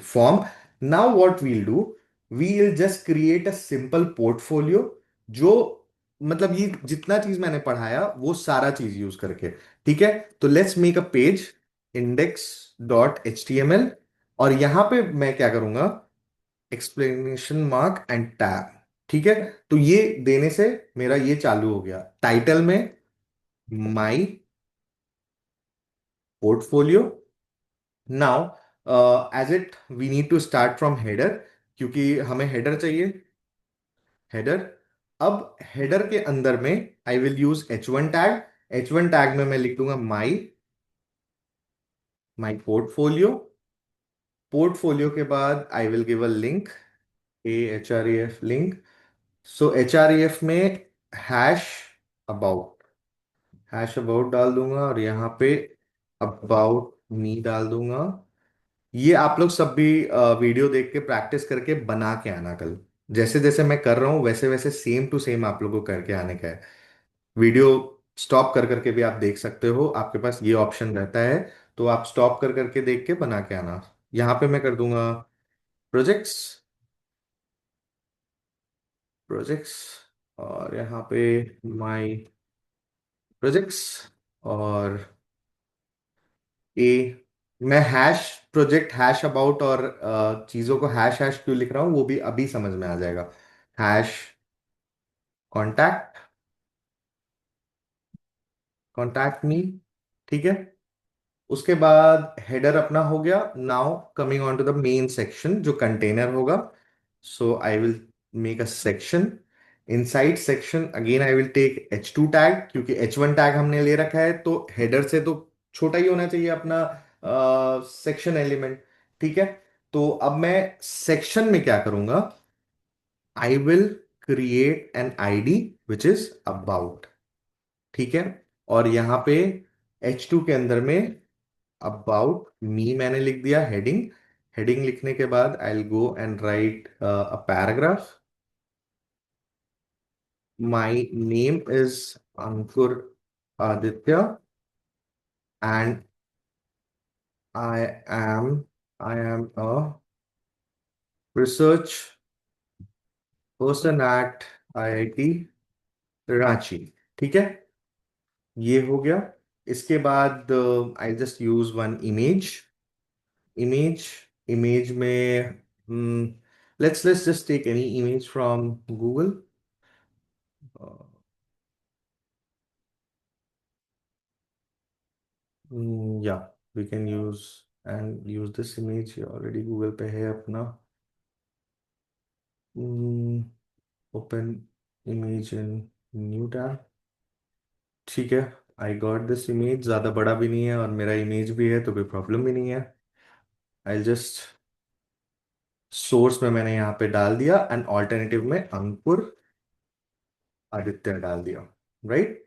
Speaker 1: form. Now what we'll do, we'll just create a simple portfolio, जो मतलब ये जितना चीज मैंने पढ़ाया वो सारा चीज यूज करके। ठीक है, तो let's make a page, index dot H T M L, और यहां पे मैं क्या करूंगा, एक्सप्लेनेशन मार्क एंड टैब। ठीक है, तो ये देने से मेरा ये चालू हो गया, टाइटल में my portfolio. Now as it we need to start from header, क्योंकि हमें हेडर चाहिए। हेडर, अब हेडर के अंदर में I will use H1 tag. H1 tag में मैं लिख दूंगा माई माई पोर्टफोलियो। पोर्टफोलियो के बाद I will give a link, AHREF link. So HREF में हैश अबाउट, हैश अबाउट डाल दूंगा, और यहाँ पे अबाउट मी डाल दूंगा। ये आप लोग सब भी वीडियो देख के प्रैक्टिस करके बना के आना कल। जैसे जैसे मैं कर रहा हूँ वैसे वैसे सेम टू सेम आप लोगों को करके आने का है। वीडियो स्टॉप कर करके भी आप देख सकते हो, आपके पास ये ऑप्शन रहता है। तो आप स्टॉप कर करके देख के बना के आना। यहाँ पे मैं कर दूंगा प्रोजेक्ट्स, प्रोजेक्ट्स, और यहाँ पे माय प्रोजेक्ट्स, और ए, मैं हैश प्रोजेक्ट हैश अबाउट और चीजों को हैश हैश क्यों लिख रहा हूँ वो भी अभी समझ में आ जाएगा। Hash contact, contact me. ठीक है, उसके बाद हेडर अपना हो गया। Now coming on to the main section जो कंटेनर होगा। So I will make a section, inside section again I will take H2 tag, क्योंकि H1 टैग हमने ले रखा है तो हेडर से तो छोटा ही होना चाहिए अपना सेक्शन एलिमेंट। ठीक है, तो अब मैं सेक्शन में क्या करूंगा, I will create an ID which is about. ठीक है, और यहां पे H2 के अंदर में अबाउट मी मैंने लिख दिया हेडिंग। हेडिंग लिखने के बाद I will go and right a paragraph. My name is Ankur Aditya and I am I am a research person at IIT Ranchi. ठीक है, ये हो गया। इसके बाद I just use one image, image, image में let's just take any image from Google. Yeah, we can use this image, ये already Google पे है अपना। Open image in new tab. ठीक है, आई गॉट दिस इमेज, ज़्यादा बड़ा भी नहीं है और मेरा इमेज भी है तो कोई प्रॉब्लम भी नहीं है। आई जस्ट, सोर्स में मैंने यहाँ पे डाल दिया एंड ऑल्टरनेटिव में अंकुर आदित्य डाल दिया, right.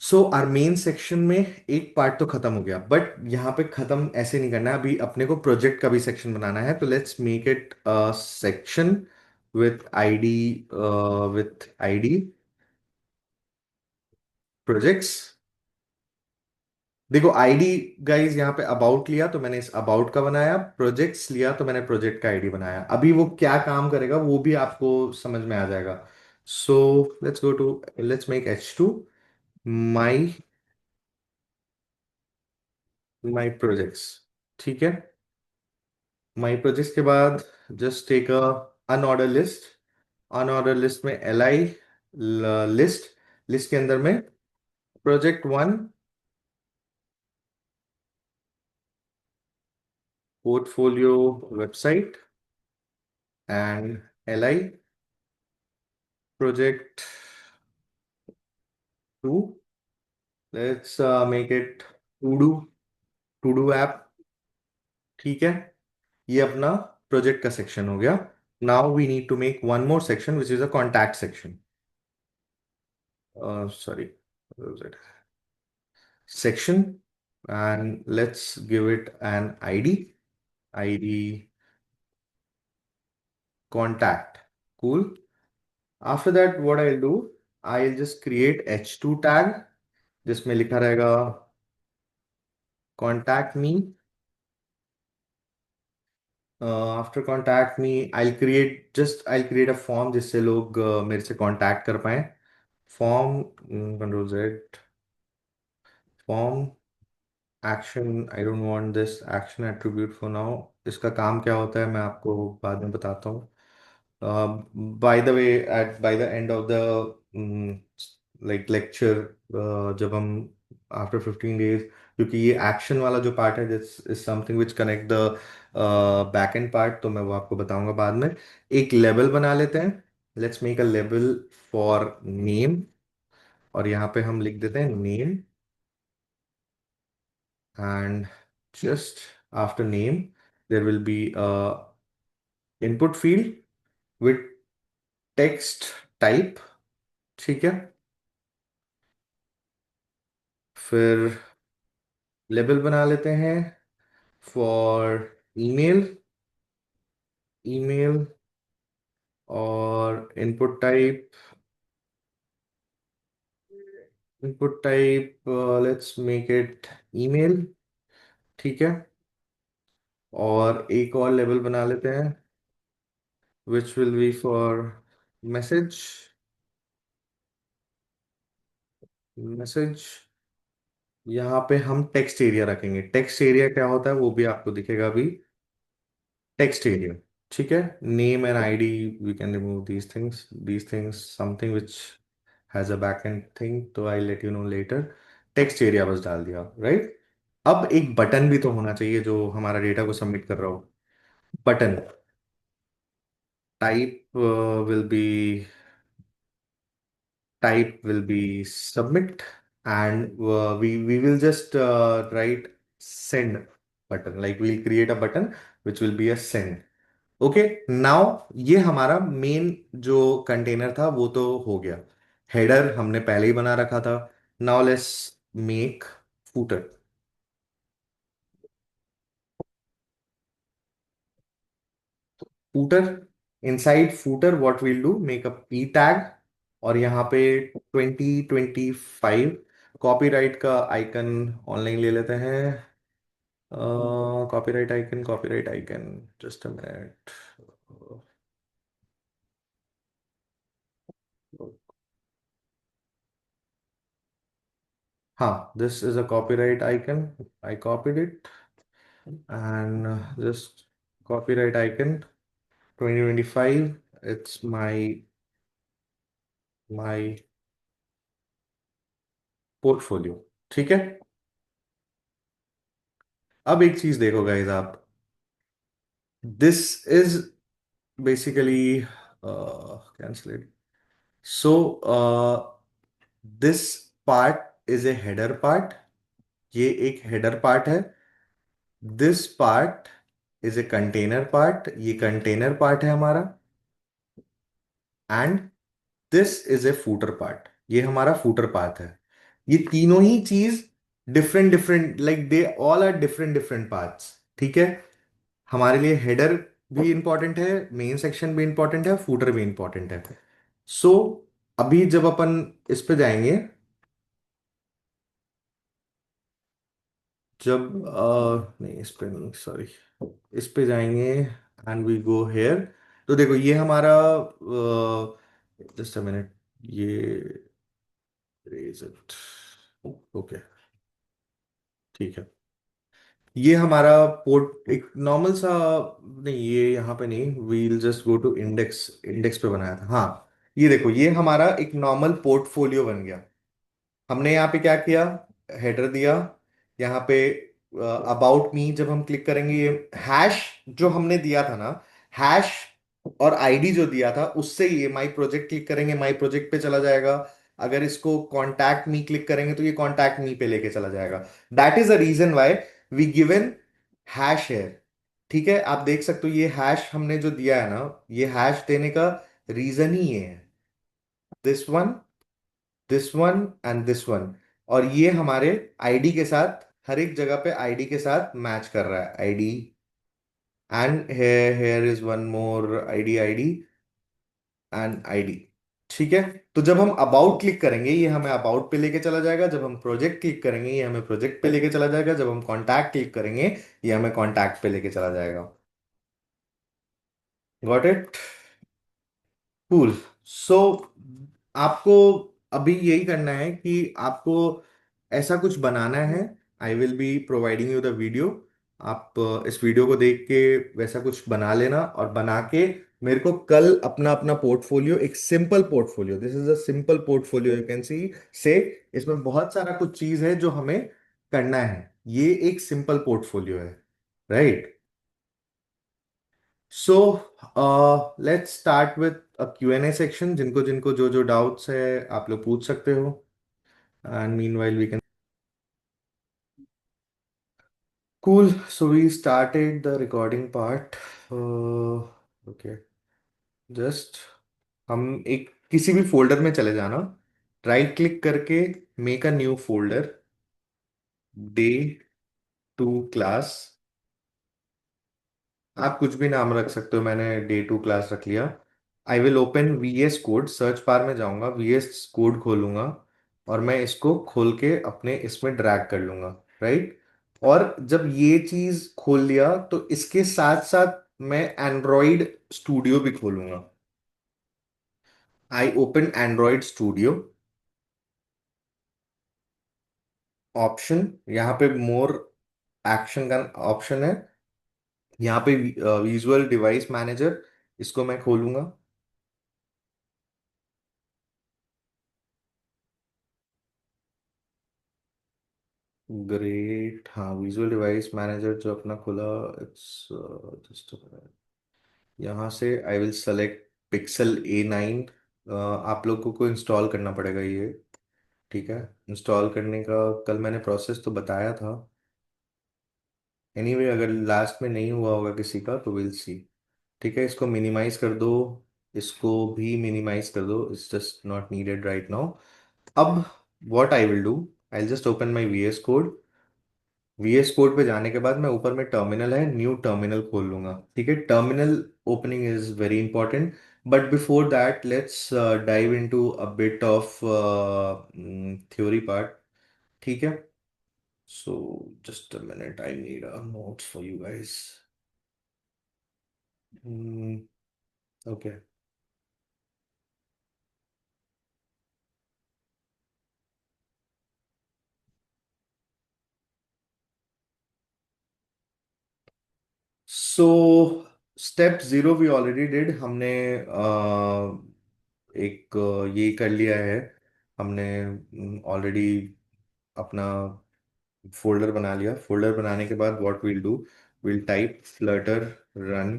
Speaker 1: So our main section में एक पार्ट तो खत्म हो गया, बट यहाँ पे खत्म ऐसे नहीं करना है, अभी अपने को प्रोजेक्ट का भी सेक्शन बनाना है। तो let's make it section with ID, with ID projects. देखो आईडी गाइस, यहाँ पे अबाउट लिया तो मैंने इस अबाउट का बनाया, प्रोजेक्ट्स लिया तो मैंने प्रोजेक्ट का आईडी बनाया। अभी वो क्या काम करेगा वो भी आपको समझ में आ जाएगा। So let's go to, let's make H2 my my projects. ठीक है, माई प्रोजेक्ट्स के बाद just take a unorder list. Unorder list में LI लिस्ट, लिस्ट के अंदर में project 1, portfolio website, and LI project 2, let's make it to do, to do app. ठीक है, ये अपना प्रोजेक्ट का सेक्शन हो गया। Now we need to make one more section, which is a contact section. Sorry, what was it? Section, and let's give it an ID. ID contact. Cool. After that, what I'll do, I'll just create h2 tag जिसमें लिखा रहेगा contact me. After contact me I'll create a form जिससे लोग मेरे से contact कर पाए. Form control Z. Form action. I don't want this action attribute for now. इसका काम क्या होता है मैं आपको बाद में बताता हूँ. By the way, at by the end of the like lecture, जब हम आफ्टर 15 days, क्योंकि ये एक्शन वाला जो पार्ट है this is something which connect the back and part, तो मैं वो आपको बताऊंगा बाद में. एक लेबल बना लेते हैं. Let's make a label for name. और यहाँ पे हम लिख देते हैं name. And just after name there will be a input field with text type. ठीक है. फिर लेबल बना लेते हैं फॉर ईमेल. ईमेल. और input type let's make it email. ठीक है. और एक और लेबल बना लेते हैं which will be for message. Message. यहाँ पे हम टेक्स्ट एरिया रखेंगे. टेक्स्ट एरिया क्या होता है वो भी आपको दिखेगा अभी. Text area. ठीक है. Name and ID we can remove these things something which has a back end thing, तो I let you know letter. Text area बस डाल दिया, राइट. अब एक बटन भी तो होना चाहिए जो हमारा डेटा को सबमिट कर रहा हो. Button type will be submit. And we will just write send button, like we'll create a button which will be a send. Okay. Now ये हमारा मेन जो कंटेनर था वो तो हो गया. हेडर हमने पहले ही बना रखा था. Now let's make footer. Footer. Inside footer what we'll do, make a P tag. और यहाँ पे 2025 कॉपीराइट का आइकन ऑनलाइन ले लेते हैं. Copyright icon just a minute. हाँ, this is a copyright icon. I copied it. And just copyright icon 2025. It's my portfolio. ठीक है. अब एक चीज देखो गाइस आप. This is basically cancel it. So this part is a header part. ये एक हेडर पार्ट है. This part is a container part. ये कंटेनर पार्ट है हमारा. And this is a footer part. ये हमारा फूटर पार्ट है. ये तीनों ही चीज different different, like they all are different different parts. ठीक है. हमारे लिए हेडर भी इंपॉर्टेंट है, मेन सेक्शन भी इंपॉर्टेंट है, फूटर भी इंपॉर्टेंट है. सो अभी जब अपन इस पे जाएंगे, जब नहीं इस पे नहीं, सॉरी, इस पे जाएंगे एंड वी गो हेयर. तो देखो ये हमारा, जस्ट अ मिनट, ये इज इट. ओके. ठीक है. ये हमारा पोर्ट एक नॉर्मल सा, नहीं ये यहाँ पे नहीं, we'll just go to index. Index पे बनाया था, हाँ. ये देखो ये हमारा एक नॉर्मल पोर्टफोलियो बन गया. हमने यहाँ पे क्या किया, हेडर दिया. यहाँ पे अबाउट मी जब हम क्लिक करेंगे, ये हैश जो हमने दिया था ना, हैश और आईडी जो दिया था, उससे ये माई प्रोजेक्ट क्लिक करेंगे, माई प्रोजेक्ट पे चला जाएगा. अगर इसको कॉन्टैक्ट मी क्लिक करेंगे तो ये कॉन्टैक्ट मी पे लेके चला जाएगा. That is a reason why we given hash है. ठीक है, आप देख सकते हो ये हैश हमने जो दिया है ना, ये हैश देने का रीजन ही ये है, this one, this one and this one. और ये हमारे आईडी के साथ, हर एक जगह पे आईडी के साथ मैच कर रहा है, ID. And here is one more ID, ID and ID. ठीक है। तो जब हम अबाउट क्लिक करेंगे ये हमें अबाउट पे लेके चला जाएगा, जब हम प्रोजेक्ट क्लिक करेंगे ये हमें प्रोजेक्ट पे लेके चला जाएगा, जब हम कॉन्टैक्ट क्लिक करेंगे ये हमें कॉन्टैक्ट पे लेके चला जाएगा। Got it. कूल। सो आपको अभी यही करना है कि आपको ऐसा कुछ बनाना है। I will be providing you the video. आप इस वीडियो को देख के वैसा कुछ बना लेना, और बना के मेरे को कल अपना अपना पोर्टफोलियो, एक simple portfolio, this is a simple portfolio you can सी से, इसमें बहुत सारा कुछ चीज है जो हमें करना है। ये एक सिंपल पोर्टफोलियो है, right? So let's start with a Q&A section. जिनको जिनको जो जो डाउट्स है आप लोग पूछ सकते हो, and meanwhile we can. Cool. So we started the recording part. Okay, just हम एक किसी भी फोल्डर में चले जाना, राइट क्लिक करके make a new folder, day two class. आप कुछ भी नाम रख सकते हो, मैंने डे टू क्लास रख लिया। I will open VS code, search bar में जाऊंगा, VS कोड खोलूंगा, और मैं इसको खोल के अपने इसमें ड्रैग कर लूंगा, राइट? और जब ये चीज खोल लिया तो इसके साथ साथ मैं एंड्रॉइड स्टूडियो भी खोलूंगा। I open Android studio, option, यहाँ पे मोर एक्शन का ऑप्शन है, यहाँ पे विजुअल डिवाइस मैनेजर, इसको मैं खोलूंगा। ग्रेट, हाँ विजुअल डिवाइस मैनेजर जो अपना खुला, इट्स जस्ट यहाँ से I will select Pixel A9। आप लोगों को इंस्टॉल करना पड़ेगा ये, ठीक है? इंस्टॉल करने का कल मैंने प्रोसेस तो बताया था। एनीवे अगर लास्ट में नहीं हुआ होगा किसी का तो विल सी। ठीक है, इसको मिनिमाइज कर दो, इसको भी मिनिमाइज कर दो, it's just not needed right now. अब what I will do, I just open my VS code. VS code पे जाने के बाद मैं ऊपर में टर्मिनल है, न्यू टर्मिनल खोल लूंगा। ठीक है, terminal opening is very important. But before that let's dive into a bit of theory part. ठीक है, so just a minute, I need a notes for you guys. Okay, so step zero we already did, हमने एक ये कर लिया है, हमने already अपना फोल्डर बना लिया। फोल्डर बनाने के बाद what will do, will type Flutter run.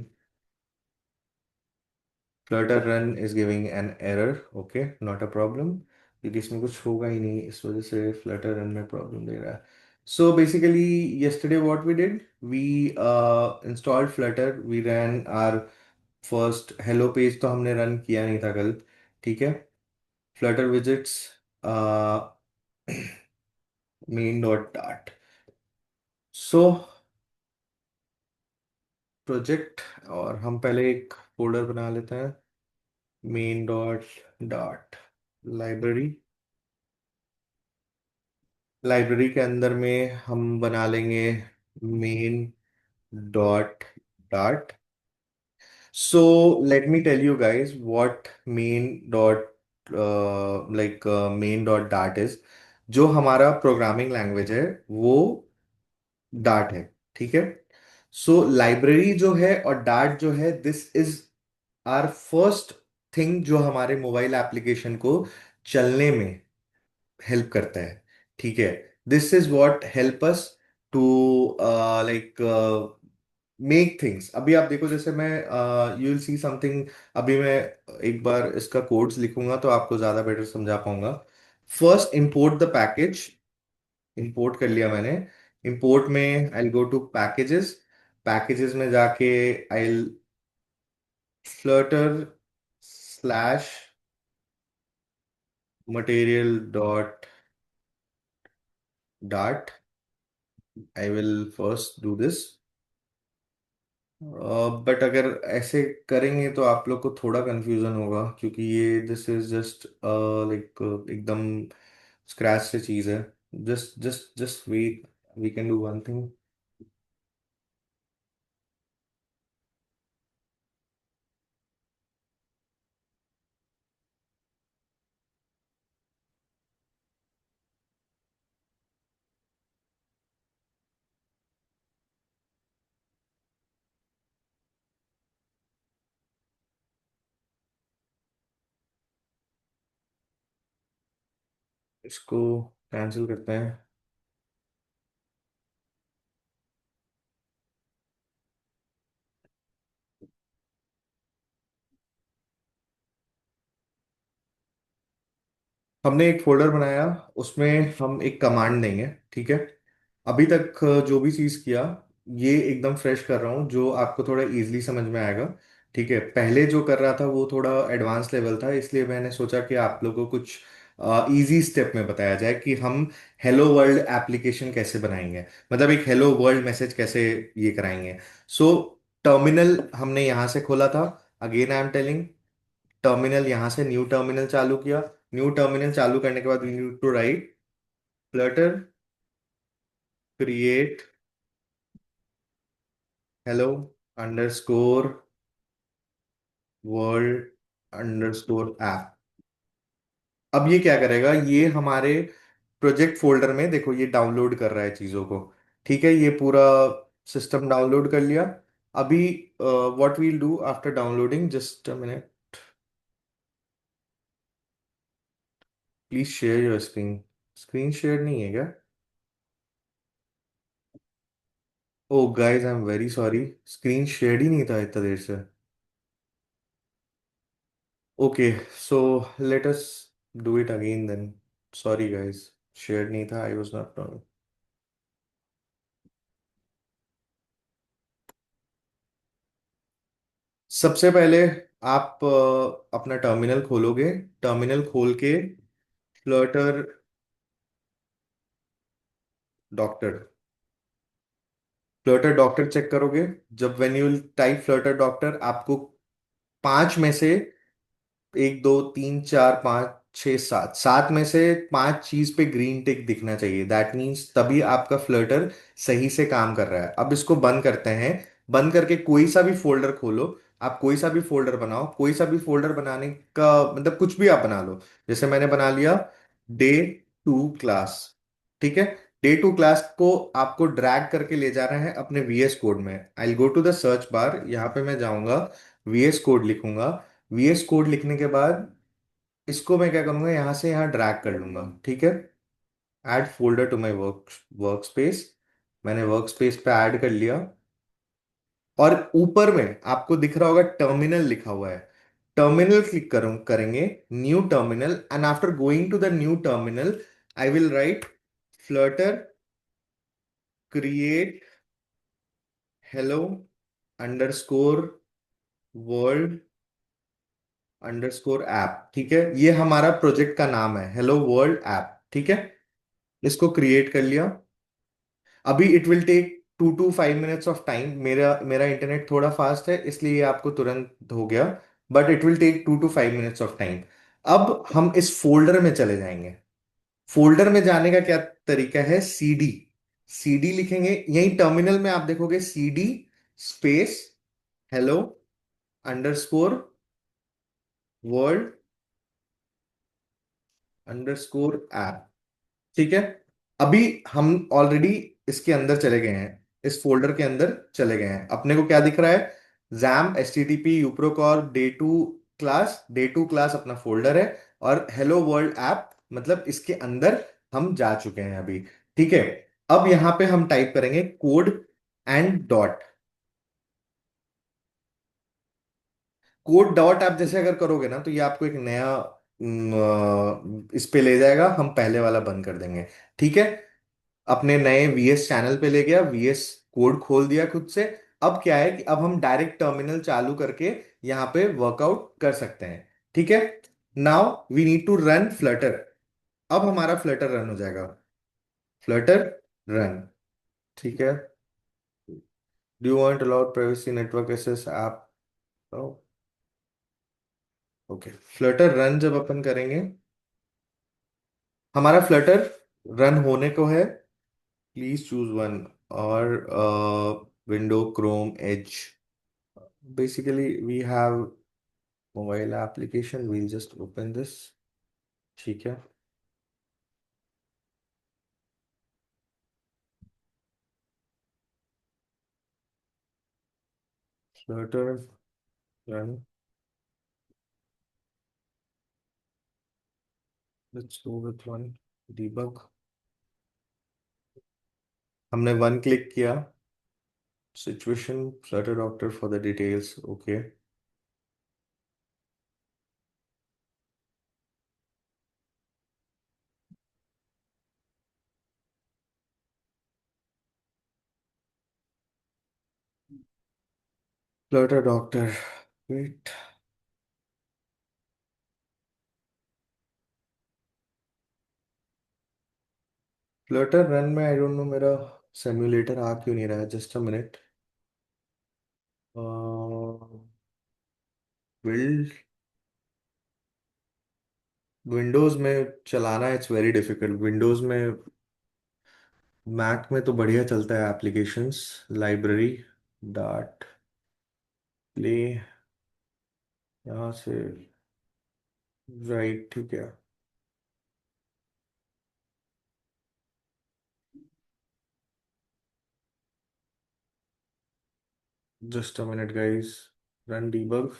Speaker 1: Flutter run is giving an error, okay not a problem, क्योंकि इसमें कुछ होगा ही नहीं, इस वजह से फ्लटर रन में प्रॉब्लम दे रहा है। So basically yesterday what we did, we installed flutter, we ran our first hello page, तो हमने रन किया नहीं था कल, ठीक है? Flutter widgets, main dot dart. So project, और हम पहले एक फोल्डर बना लेते हैं, main dot dot library. Library के अंदर में हम बना लेंगे main dot dot. So let me tell you guys what main dot main dot dot is. जो हमारा प्रोग्रामिंग लैंग्वेज है वो डार्ट है, ठीक है? सो लाइब्रेरी जो है और डार्ट जो है, this is our first thing जो हमारे मोबाइल एप्लीकेशन को चलने में हेल्प करता है, ठीक है? This is what help us to like make things. अभी आप देखो, जैसे मैं यू विल सी समथिंग, अभी मैं एक बार इसका कोड्स लिखूंगा तो आपको ज्यादा बेटर समझा पाऊंगा। First import the package, import कर लिया मैंने। इंपोर्ट में I go to packages, packages में जाके I Flutter slash material dot dart, I will first do this. But अगर ऐसे करेंगे तो आप लोग को थोड़ा कंफ्यूजन होगा, क्योंकि ये दिस इज जस्ट लाइक एकदम स्क्रैच से चीज है। Just wait, we can do one thing. इसको कैंसिल करते हैं। हमने एक फोल्डर बनाया, उसमें हम एक कमांड देंगे, ठीक है। अभी तक जो भी चीज़ किया, ये एकदम फ्रेश कर रहा हूँ जो आपको थोड़ा इजीली समझ में आएगा। ठीक है, पहले जो कर रहा था वो थोड़ा एडवांस लेवल था, इसलिए मैंने सोचा कि आप लोगों को कुछ इजी स्टेप में बताया जाए कि हम हेलो वर्ल्ड एप्लीकेशन कैसे बनाएंगे, मतलब एक हेलो वर्ल्ड मैसेज कैसे ये कराएंगे। सो टर्मिनल हमने यहाँ से खोला था। Again I am telling, terminal यहाँ से न्यू टर्मिनल चालू किया। न्यू टर्मिनल चालू करने के बाद we need to write flutter create hello underscore world underscore app. अब ये क्या करेगा, ये हमारे प्रोजेक्ट फोल्डर में देखो ये डाउनलोड कर रहा है चीजों को। ठीक है, ये पूरा सिस्टम डाउनलोड कर लिया। अभी what we'll do after downloading, just a minute, please share your screen. Screen share नहीं है क्या? Oh guys, I am very sorry, screen share ही नहीं था इतना देर से। Okay, so let us do it again then. Sorry guys, share नहीं था, आई वाज नॉट। सबसे पहले आप अपना टर्मिनल खोलोगे। टर्मिनल खोल के flutter doctor, flutter doctor check करोगे। जब when you type flutter doctor, आपको पांच में से एक दो तीन चार पाँच छः सात, सात में से पांच चीज पे ग्रीन टिक दिखना चाहिए। दैट मीन्स तभी आपका फ्लटर सही से काम कर रहा है। अब इसको बंद करते हैं। बंद करके कोई सा भी फोल्डर खोलो। आप कोई सा भी फोल्डर बनाओ, कोई सा भी फोल्डर बनाने का मतलब कुछ भी आप बना लो। जैसे मैंने बना लिया डे टू क्लास। ठीक है, डे टू क्लास को आपको ड्रैग करके ले जाना है अपने वीएस कोड में। I go to the search bar, यहाँ पे मैं जाऊंगा, वीएस कोड लिखूंगा। वीएस कोड लिखने के बाद इसको मैं क्या करूंगा, यहां से यहाँ ड्रैग कर लूंगा। ठीक है, add folder to my workspace. मैंने वर्क स्पेस पे ऐड कर लिया। और ऊपर में आपको दिख रहा होगा टर्मिनल लिखा हुआ है। टर्मिनल क्लिक करेंगे, new terminal, and after going to the new terminal I will write flutter create hello underscore world underscore app. ठीक है, ये हमारा प्रोजेक्ट का नाम है, हेलो वर्ल्ड ऐप। ठीक है, इसको क्रिएट कर लिया। अभी it will take 2 to 5 minutes of time. मेरा मेरा इंटरनेट थोड़ा फास्ट है, इसलिए ये आपको तुरंत हो गया। But it will take 2 to 5 minutes of time. अब हम इस फोल्डर में चले जाएंगे। फोल्डर में जाने का क्या तरीका है, सीडी। सीडी लिखेंगे, यही टर्मिनल में आप देखोगे CD space hello underscore world underscore app. ठीक है, अभी हम ऑलरेडी इसके अंदर चले गए हैं, इस फोल्डर के अंदर चले गए हैं। अपने को क्या दिख रहा है, जैम एच टी टी पी यूप्रोकॉर डे टू क्लास अपना फोल्डर है। और हेलो वर्ल्ड ऐप मतलब इसके अंदर हम जा चुके हैं अभी। ठीक है, अब यहां पे हम टाइप करेंगे code and dot. Code dot आप जैसे अगर करोगे ना, तो ये आपको एक नया इस पे ले जाएगा, हम पहले वाला बंद कर देंगे। ठीक है, अपने नए वीएस चैनल पे ले गया, वीएस कोड खोल दिया खुद से। अब क्या है कि अब हम डायरेक्ट टर्मिनल चालू करके यहाँ पे वर्कआउट कर सकते हैं। ठीक है। Now we need to run Flutter. अब हमारा फ्लटर रन हो जाएगा। Flutter run. ठीक है। Do you want allowed privacy network access app? Okay. Flutter run जब अपन करेंगे, हमारा फ्लटर रन होने को है। Please choose one. और window, Chrome, Edge. Basically we have mobile application, we'll just open this. ठीक है। Flutter run. Let's go with one. debug। हमने वन क्लिक किया। Situation, Flutter doctor for the details. Okay. Flutter doctor. Wait. Flutter run में I don't know मेरा simulator आ क्यों नहीं रहा है। Just a minute. Build. Windows में चलाना इट्स वेरी डिफिकल्ट। विंडोज में, मैक में तो बढ़िया चलता है एप्लीकेशंस। लाइब्रेरी डॉट प्ले, यहाँ से। राइट। ठीक है। Just a minute guys. Run debug.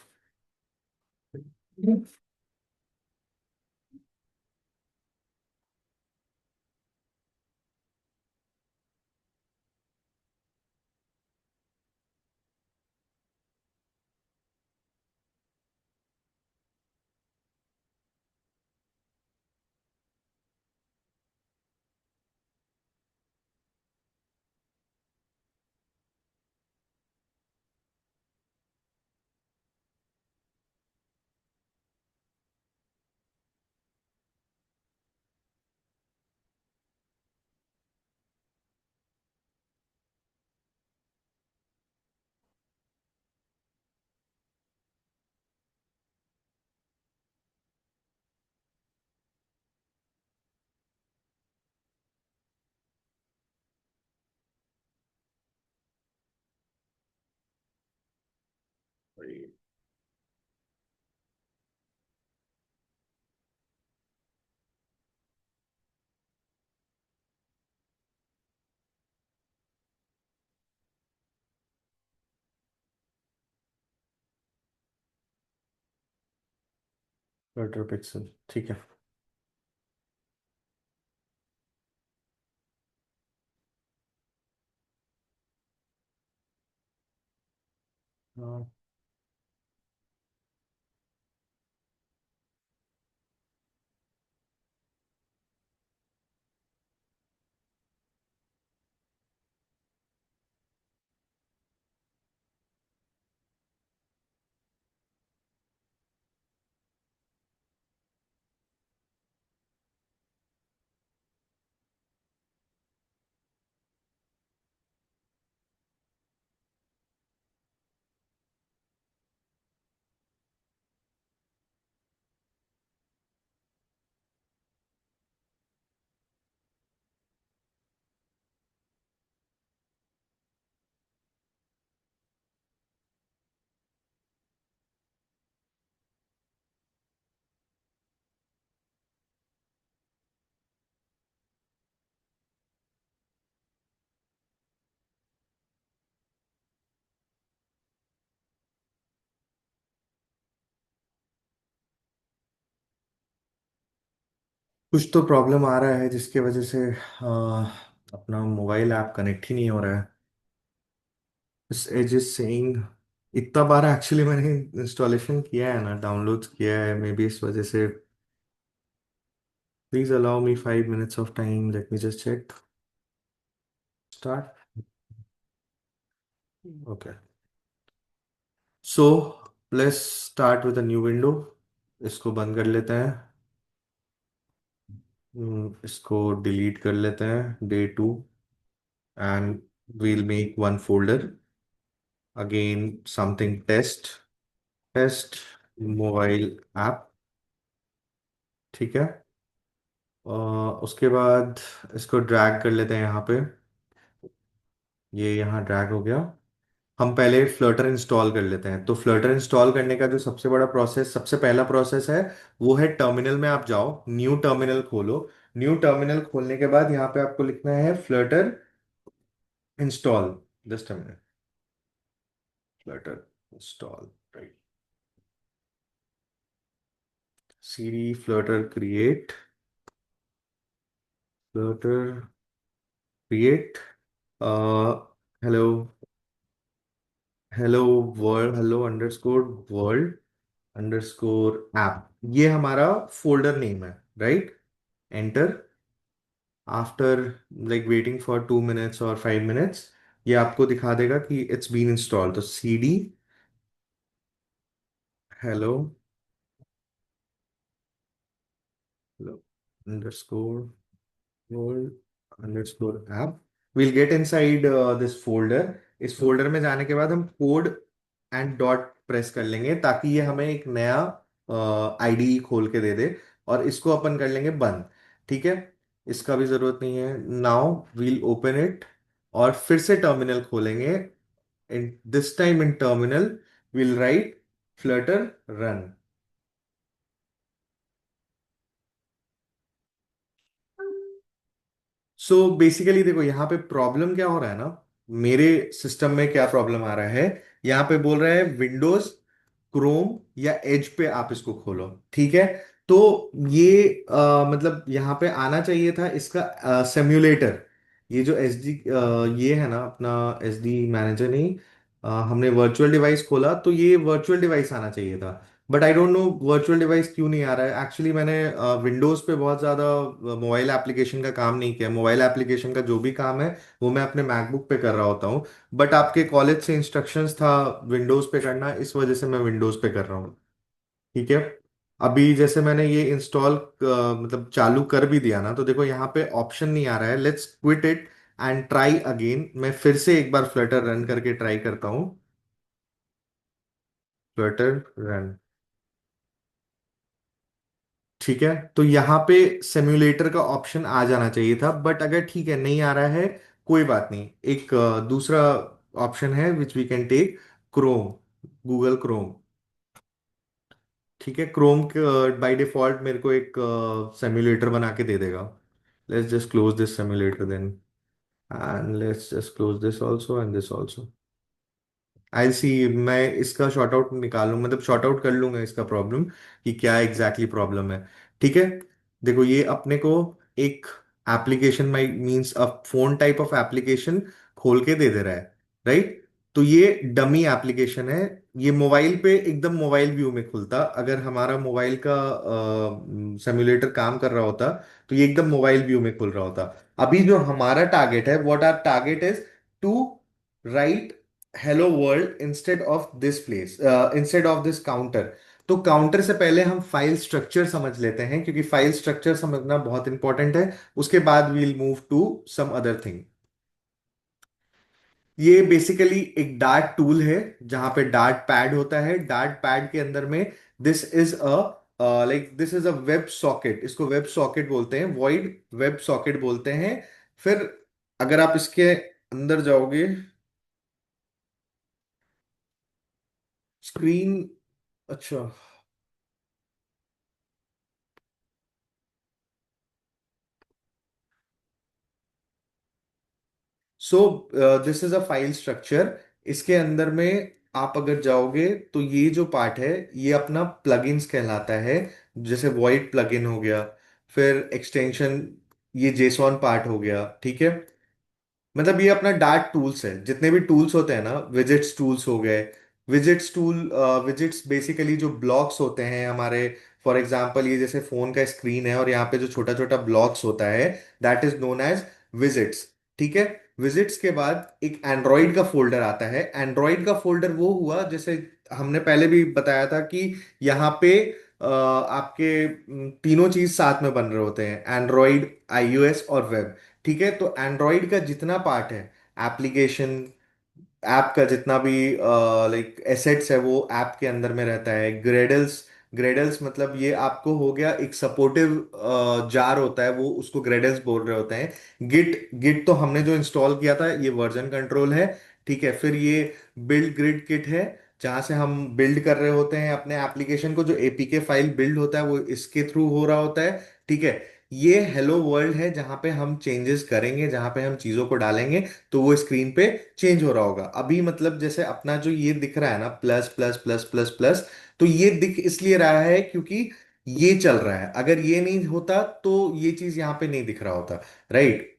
Speaker 1: Flutter pixel. ठीक है। हाँ। कुछ तो प्रॉब्लम आ रहा है जिसके वजह से अपना मोबाइल ऐप कनेक्ट ही नहीं हो रहा है। इस एज इज सेइंग, इतना बार एक्चुअली मैंने इंस्टॉलेशन किया है ना, डाउनलोड किया है, मे बी इस वजह से। Please allow me 5 minutes of time, let me just check. Start. Okay, so let's start with a new window. इसको बंद कर लेते हैं। इसको डिलीट कर लेते हैं, day 2, and we'll make one folder, again something test mobile app. ठीक है। उसके बाद इसको ड्रैग कर लेते हैं यहाँ पे। ये यहाँ ड्रैग हो गया। हम पहले फ्लटर इंस्टॉल कर लेते हैं। तो फ्लटर इंस्टॉल करने का जो सबसे बड़ा प्रोसेस, सबसे पहला प्रोसेस है, वो है टर्मिनल में आप जाओ, न्यू टर्मिनल खोलो। न्यू टर्मिनल खोलने के बाद यहाँ पे आपको लिखना है Flutter install. Just a minute, Flutter install, right. CD Flutter create, Flutter create, hello, hello world, hello underscore world underscore app, ये हमारा फोल्डर नेम है, right. Enter. After like waiting for 2 minutes और 5 मिनट्स, ये आपको दिखा देगा कि it's been install. तो CD hello, hello underscore world underscore app, will get inside this folder. इस फोल्डर में जाने के बाद हम कोड एंड डॉट प्रेस कर लेंगे, ताकि ये हमें एक नया आईडी खोल के दे दे, और इसको अपन कर लेंगे बंद। ठीक है, इसका भी जरूरत नहीं है। नाउ वील ओपन इट, और फिर से टर्मिनल खोलेंगे। In this time in terminal will write Flutter run. So basically देखो यहाँ पे प्रॉब्लम क्या हो रहा है ना, मेरे सिस्टम में क्या प्रॉब्लम आ रहा है। यहाँ पे बोल रहा है विंडोज, क्रोम या एज पे आप इसको खोलो। ठीक है। तो ये मतलब यहाँ पे आना चाहिए था इसका सिम्युलेटर। ये जो एस डी, ये है ना अपना एस डी मैनेजर, नहीं, हमने वर्चुअल डिवाइस खोला तो ये वर्चुअल डिवाइस आना चाहिए था। But I don't no virtual device क्यों नहीं आ रहा है। एक्चुअली मैंने विंडोज पे बहुत ज़्यादा मोबाइल एप्लीकेशन का काम नहीं किया। मोबाइल एप्लीकेशन का जो भी काम है वो मैं अपने मैकबुक पे कर रहा होता हूँ। बट आपके कॉलेज से इंस्ट्रक्शंस था विंडोज पे करना, इस वजह से मैं विंडोज पे कर रहा हूँ। ठीक है। अभी जैसे मैंने ये इंस्टॉल मतलब चालू कर भी दिया ना, तो देखो यहाँ पे ऑप्शन नहीं आ रहा है, let's quit it and try again. मैं फिर से एक बार फ्लटर रन करके ट्राई करता हूँ। Flutter run. ठीक है, तो यहाँ पे सिम्युलेटर का ऑप्शन आ जाना चाहिए था, बट अगर ठीक है नहीं आ रहा है, कोई बात नहीं। एक दूसरा ऑप्शन है which we can take, chrome, Google chrome. ठीक है, क्रोम बाय डिफॉल्ट मेरे को एक सिम्युलेटर बना के दे देगा। Let's just close this simulator then, and let's just close this also and this also. I see, मैं इसका शॉर्ट आउट निकालूं, मतलब शॉर्ट आउट कर लूंगा इसका प्रॉब्लम, कि क्या एग्जैक्टली प्रॉब्लम है। ठीक है। देखो ये अपने को एक application my means a phone type of application खोल के दे दे रहा है, राइट। तो ये डमी एप्लीकेशन है। ये मोबाइल पे एकदम मोबाइल व्यू में खुलता, अगर हमारा मोबाइल का सिम्युलेटर काम कर रहा होता तो ये एकदम मोबाइल व्यू में खुल रहा होता। अभी जो हमारा टारगेट है, what our target is to write hello world instead of this place, instead of this counter. तो काउंटर से पहले हम फाइल स्ट्रक्चर समझ लेते हैं, क्योंकि फाइल स्ट्रक्चर समझना बहुत इंपॉर्टेंट है। उसके बाद we'll move to some other thing. ये बेसिकली एक डार्ट टूल है, जहां पे डार्ट पैड होता है। डार्ट पैड के अंदर में this is a this is a web socket. इसको वेब सॉकेट बोलते हैं, वॉइड वेब सॉकेट बोलते हैं। फिर अगर आप इसके अंदर जाओगे, स्क्रीन, अच्छा, सो this is a file structure. इसके अंदर में आप अगर जाओगे तो ये जो पार्ट है ये अपना प्लगइन्स कहलाता है। जैसे वॉइड प्लगइन हो गया, फिर एक्सटेंशन, ये जेसॉन पार्ट हो गया। ठीक है। मतलब ये अपना डार्ट टूल्स है, जितने भी टूल्स होते हैं ना, विजिट्स टूल्स हो गए। विजिट्स टूल, विजिट्स बेसिकली जो ब्लॉक्स होते हैं हमारे। फॉर एग्जांपल ये जैसे फोन का स्क्रीन है और यहाँ पे जो छोटा छोटा ब्लॉक्स होता है, that is known as widgets. ठीक है। विजिट्स के बाद एक एंड्रॉइड का फोल्डर आता है। एंड्रॉइड का फोल्डर वो हुआ, जैसे हमने पहले भी बताया था कि यहाँ पे आपके तीनों चीज साथ में बन रहे होते हैं, एंड्रॉइड, आईओएस और वेब। ठीक है, तो एंड्रॉइड का जितना पार्ट है, एप्लीकेशन, ऐप का जितना भी लाइक एसेट्स है, वो ऐप के अंदर में रहता है। ग्रेडल्स, ग्रेडल्स मतलब ये आपको हो गया एक सपोर्टिव जार होता है, वो उसको ग्रेडल्स बोल रहे होते हैं। गिट, गिट तो हमने जो इंस्टॉल किया था, ये वर्जन कंट्रोल है। ठीक है, फिर ये बिल्ड ग्रिड किट है, जहां से हम बिल्ड कर रहे होते हैं अपने एप्लीकेशन को। जो एपीके फाइल बिल्ड होता है वो इसके थ्रू हो रहा होता है। ठीक है, ये हेलो वर्ल्ड है, जहां पे हम चेंजेस करेंगे, जहां पे हम चीजों को डालेंगे, तो वो स्क्रीन पे चेंज हो रहा होगा। अभी मतलब जैसे अपना जो ये दिख रहा है ना, plus plus plus plus plus, तो ये दिख इसलिए रहा है क्योंकि ये चल रहा है। अगर ये नहीं होता तो ये चीज यहाँ पे नहीं दिख रहा होता, राइट।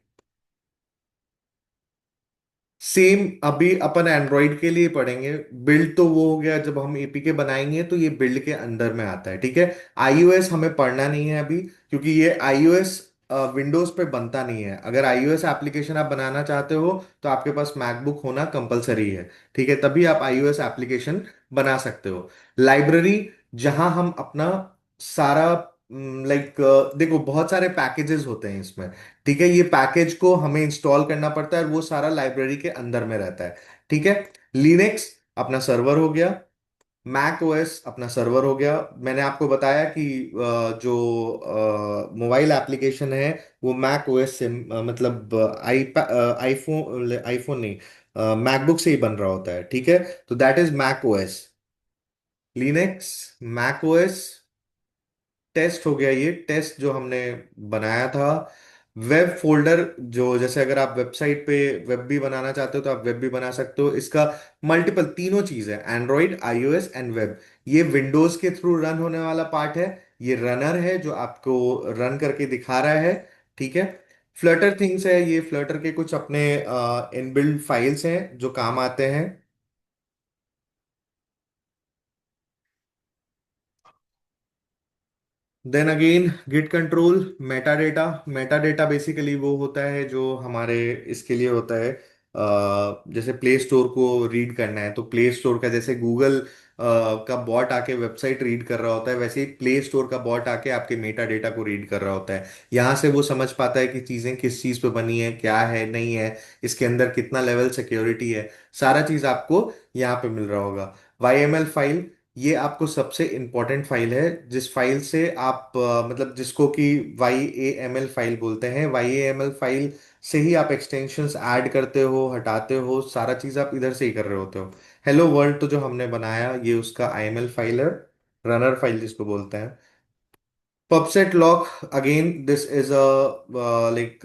Speaker 1: सेम अभी अपन एंड्रॉइड के लिए पढ़ेंगे। बिल्ड तो वो हो गया, जब हम एपीके बनाएंगे तो ये बिल्ड के अंदर में आता है। ठीक है, आईओएस हमें पढ़ना नहीं है अभी, क्योंकि ये आईओएस विंडोज पे बनता नहीं है। अगर आईओएस एप्लीकेशन आप बनाना चाहते हो तो आपके पास मैकबुक होना कंपलसरी है। ठीक है, तभी आप आईओएस एप्लीकेशन बना सकते हो। लाइब्रेरी, जहां हम अपना सारा लाइक देखो बहुत सारे पैकेजेस होते हैं इसमें। ठीक है, ये पैकेज को हमें इंस्टॉल करना पड़ता है, और वो सारा लाइब्रेरी के अंदर में रहता है। ठीक है, लिनक्स अपना सर्वर हो गया, मैक ओएस अपना सर्वर हो गया। मैंने आपको बताया कि जो मोबाइल एप्लीकेशन है वो मैक ओएस से मतलब आईफोन, आईफोन नहीं, मैकबुक से ही बन रहा होता है। ठीक है, तो that is Mac OS. Linux, Mac OS, test हो गया, ये टेस्ट जो हमने बनाया था। वेब फोल्डर, जो जैसे अगर आप वेबसाइट पे वेब भी बनाना चाहते हो तो आप वेब भी बना सकते हो। इसका मल्टीपल, तीनों चीज है, एंड्रॉइड, आईओएस एंड वेब। ये विंडोज के थ्रू रन होने वाला पार्ट है। ये रनर है जो आपको रन करके दिखा रहा है। ठीक है, फ्लटर थिंग्स है, ये फ्लटर के कुछ अपने इनबिल्ड फाइल्स हैं जो काम आते हैं। Then again git control, metadata. Metadata basically वो होता है जो हमारे इसके लिए होता है, जैसे प्ले स्टोर को रीड करना है, तो प्ले स्टोर का जैसे गूगल का बॉट आके वेबसाइट रीड कर रहा होता है, वैसे ही प्ले स्टोर का बॉट आके आपके मेटा डेटा को रीड कर रहा होता है। यहाँ से वो समझ पाता है कि चीज़ें किस चीज़ पे बनी है, क्या है, नहीं है, इसके अंदर कितना लेवल सिक्योरिटी है, सारा चीज़ आपको यहाँ पे मिल रहा होगा। YML फाइल, ये आपको सबसे इंपॉर्टेंट फाइल है, जिस फाइल से आप मतलब जिसको कि YAML फाइल बोलते हैं। YAML फाइल से ही आप एक्सटेंशंस ऐड करते हो, हटाते हो, सारा चीज आप इधर से ही कर रहे होते हो। हेलो वर्ल्ड तो जो हमने बनाया, ये उसका IML फाइल है, रनर फाइल जिसको बोलते हैं। Pubspec lock, again this is a like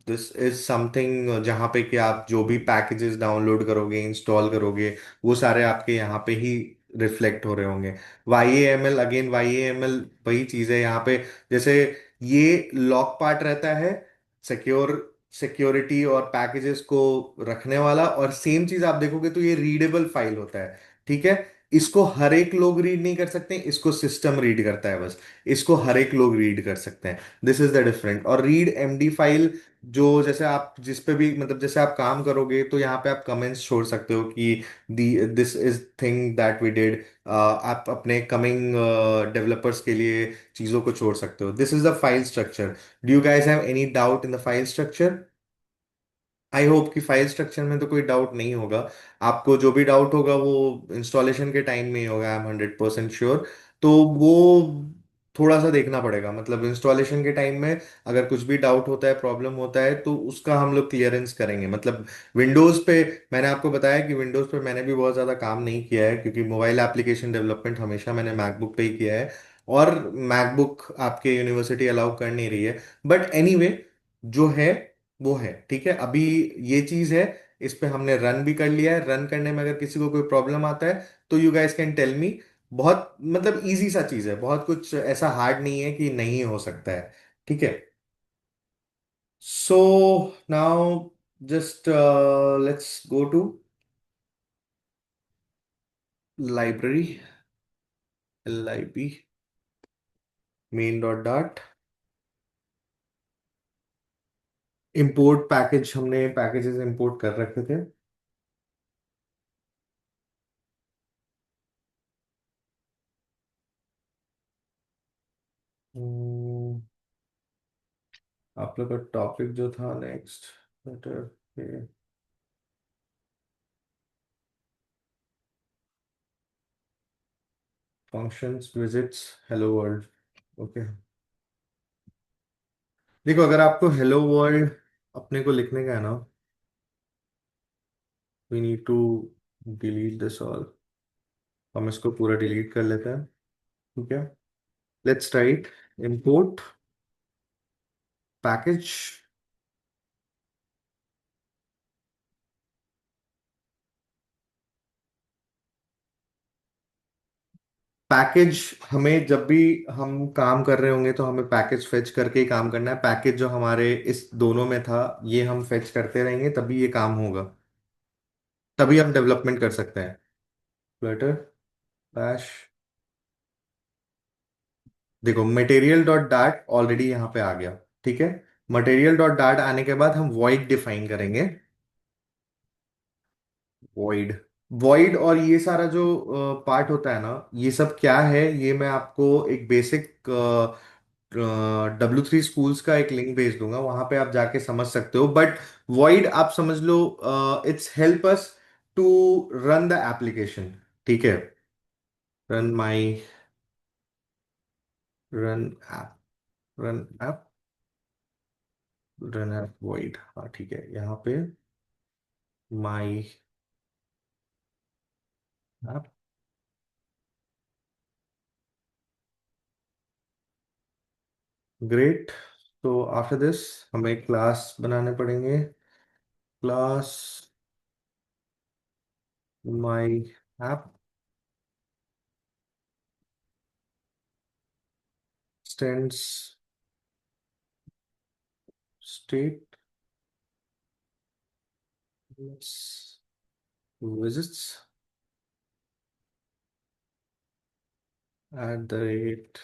Speaker 1: this is something जहाँ पे कि आप जो भी पैकेजेस डाउनलोड करोगे, इंस्टॉल करोगे, वो सारे आपके यहाँ पे ही रिफ्लेक्ट हो रहे होंगे। YAML, अगेन YAML वही चीज़ है यहाँ पे। जैसे ये लॉक पार्ट रहता है, सिक्योर, सिक्योरिटी और पैकेजेस को रखने वाला, और सेम चीज़ आप देखोगे तो ये रीडेबल फाइल होता है। ठीक है, इसको हर एक लोग रीड नहीं कर सकते, इसको सिस्टम रीड करता है बस। इसको हर एक लोग रीड कर सकते हैं, दिस इज द डिफरेंट। और रीड एमडी फाइल, जो जैसे आप जिस पे भी मतलब जैसे आप काम करोगे तो यहाँ पे आप कमेंट्स छोड़ सकते हो कि the this is thing that we did. आप अपने कमिंग डेवलपर्स के लिए चीज़ों को छोड़ सकते हो। This is the file structure. Do you guys have any doubt in the file structure? I hope कि फाइल स्ट्रक्चर में तो कोई डाउट नहीं होगा। आपको जो भी डाउट होगा वो इंस्टॉलेशन के टाइम में ही होगा, आई एम 100% श्योर। तो वो थोड़ा सा देखना पड़ेगा, मतलब इंस्टॉलेशन के टाइम में अगर कुछ भी डाउट होता है, प्रॉब्लम होता है, तो उसका हम लोग क्लियरेंस करेंगे। मतलब विंडोज़ पे, मैंने आपको बताया कि विंडोज़ पे मैंने भी बहुत ज़्यादा काम नहीं किया है, क्योंकि मोबाइल एप्लीकेशन डेवलपमेंट हमेशा मैंने मैकबुक पे ही किया है, और मैकबुक आपके यूनिवर्सिटी अलाउ कर नहीं रही है। बट एनीवे, जो है वो है। ठीक है, अभी ये चीज है, इस पे हमने रन भी कर लिया है। रन करने में अगर किसी को कोई प्रॉब्लम आता है तो you guys can tell me. बहुत मतलब इजी सा चीज है, बहुत कुछ ऐसा हार्ड नहीं है कि नहीं हो सकता है। ठीक है, so now just let's go to library, LIB, main dot dot import package, हमने पैकेजेस इंपोर्ट कर रखे थे। हम्म, आप लोग का टॉपिक जो था next, better functions visits hello world. Okay, देखो अगर आपको हेलो वर्ल्ड अपने को लिखने का है ना, we need to delete this all. हम इसको पूरा डिलीट कर लेते हैं। ठीक है, let's write import package. Package, हमें जब भी हम काम कर रहे होंगे तो हमें पैकेज फेच करके ही काम करना है। पैकेज जो हमारे इस दोनों में था, ये हम फेच करते रहेंगे तभी ये काम होगा, तभी हम डेवलपमेंट कर सकते हैं। फ्लटर बैश, देखो मटेरियल डॉट डाट ऑलरेडी यहाँ पे आ गया। ठीक है, मटेरियल डॉट डाट आने के बाद हम वॉइड डिफाइन करेंगे। वॉइड, वॉइड और ये सारा जो पार्ट होता है ना, ये सब क्या है, ये मैं आपको एक बेसिक W3 स्कूल्स का एक लिंक भेज दूंगा, वहां पे आप जाके समझ सकते हो। बट वॉइड आप समझ लो, it's help us to run the application. ठीक है, run my, run app, run app, run app void, हाँ ठीक है, यहाँ पे माई ऐप। ग्रेट। तो आफ्टर दिस हमें क्लास बनाने पड़ेंगे। Class my app extends state visits at the rate,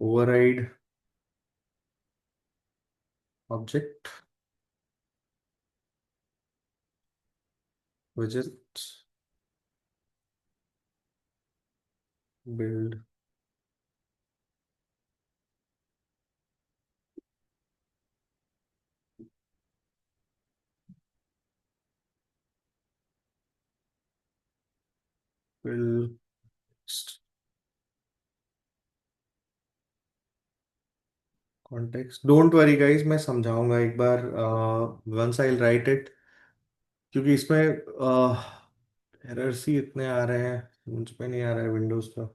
Speaker 1: override object widgets, build build context। Don't worry guys, मैं समझाऊंगा एक बार, वंस आई राइट इट, क्योंकि इसमें एरर्स ही इतने आ रहे हैं, मुझ पे नहीं आ रहा है विंडोज का।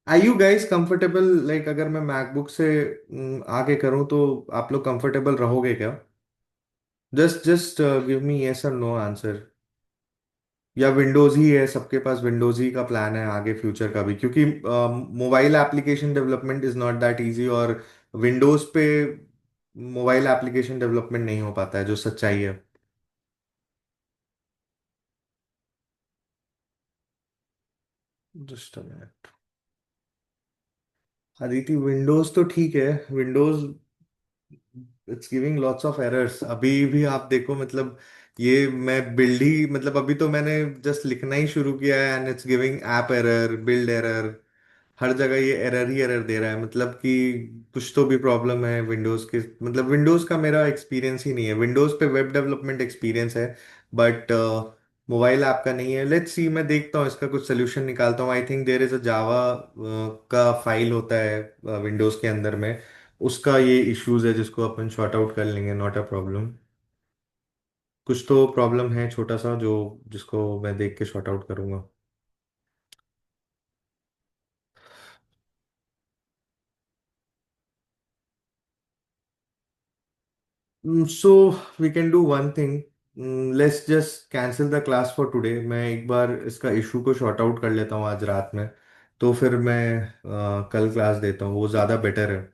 Speaker 1: आई यू गाइस कंफर्टेबल, लाइक अगर मैं मैकबुक से आगे करूं तो आप लोग कंफर्टेबल रहोगे क्या? जस्ट गिव मी यस और नो आंसर। या विंडोज ही है, सबके पास विंडोज ही का प्लान है आगे फ्यूचर का भी, क्योंकि mobile application development is not that easy, और विंडोज पे मोबाइल एप्लीकेशन डेवलपमेंट नहीं हो पाता है, जो सच्चाई है। Just a minute. Aditi, Windows तो ठीक है, Windows it's giving lots of errors अभी भी, आप देखो मतलब, ये मैं बिल्ड ही, मतलब अभी तो मैंने जस्ट लिखना ही शुरू किया है and it's giving app error, build error, हर जगह ये एरर ही एरर दे रहा है। मतलब कि कुछ तो भी प्रॉब्लम है विंडोज के, मतलब विंडोज का मेरा एक्सपीरियंस ही नहीं है। विंडोज पे वेब डेवलपमेंट एक्सपीरियंस है, बट मोबाइल ऐप का नहीं है। लेट्स सी, मैं देखता हूँ इसका कुछ सोल्यूशन निकालता हूँ। I think there is a Java का फाइल होता है विंडोज के अंदर में, उसका ये इश्यूज है जिसको अपन सॉर्ट आउट कर लेंगे, नॉट अ प्रॉब्लम। कुछ तो प्रॉब्लम है छोटा सा, जो जिसको मैं देख के सॉर्ट आउट करूंगा। So we can do one thing, let's just cancel the class for today. मैं एक बार इसका इशू को सॉर्ट आउट कर लेता हूँ आज रात में, तो फिर मैं कल क्लास देता हूँ, वो ज़्यादा बेटर है।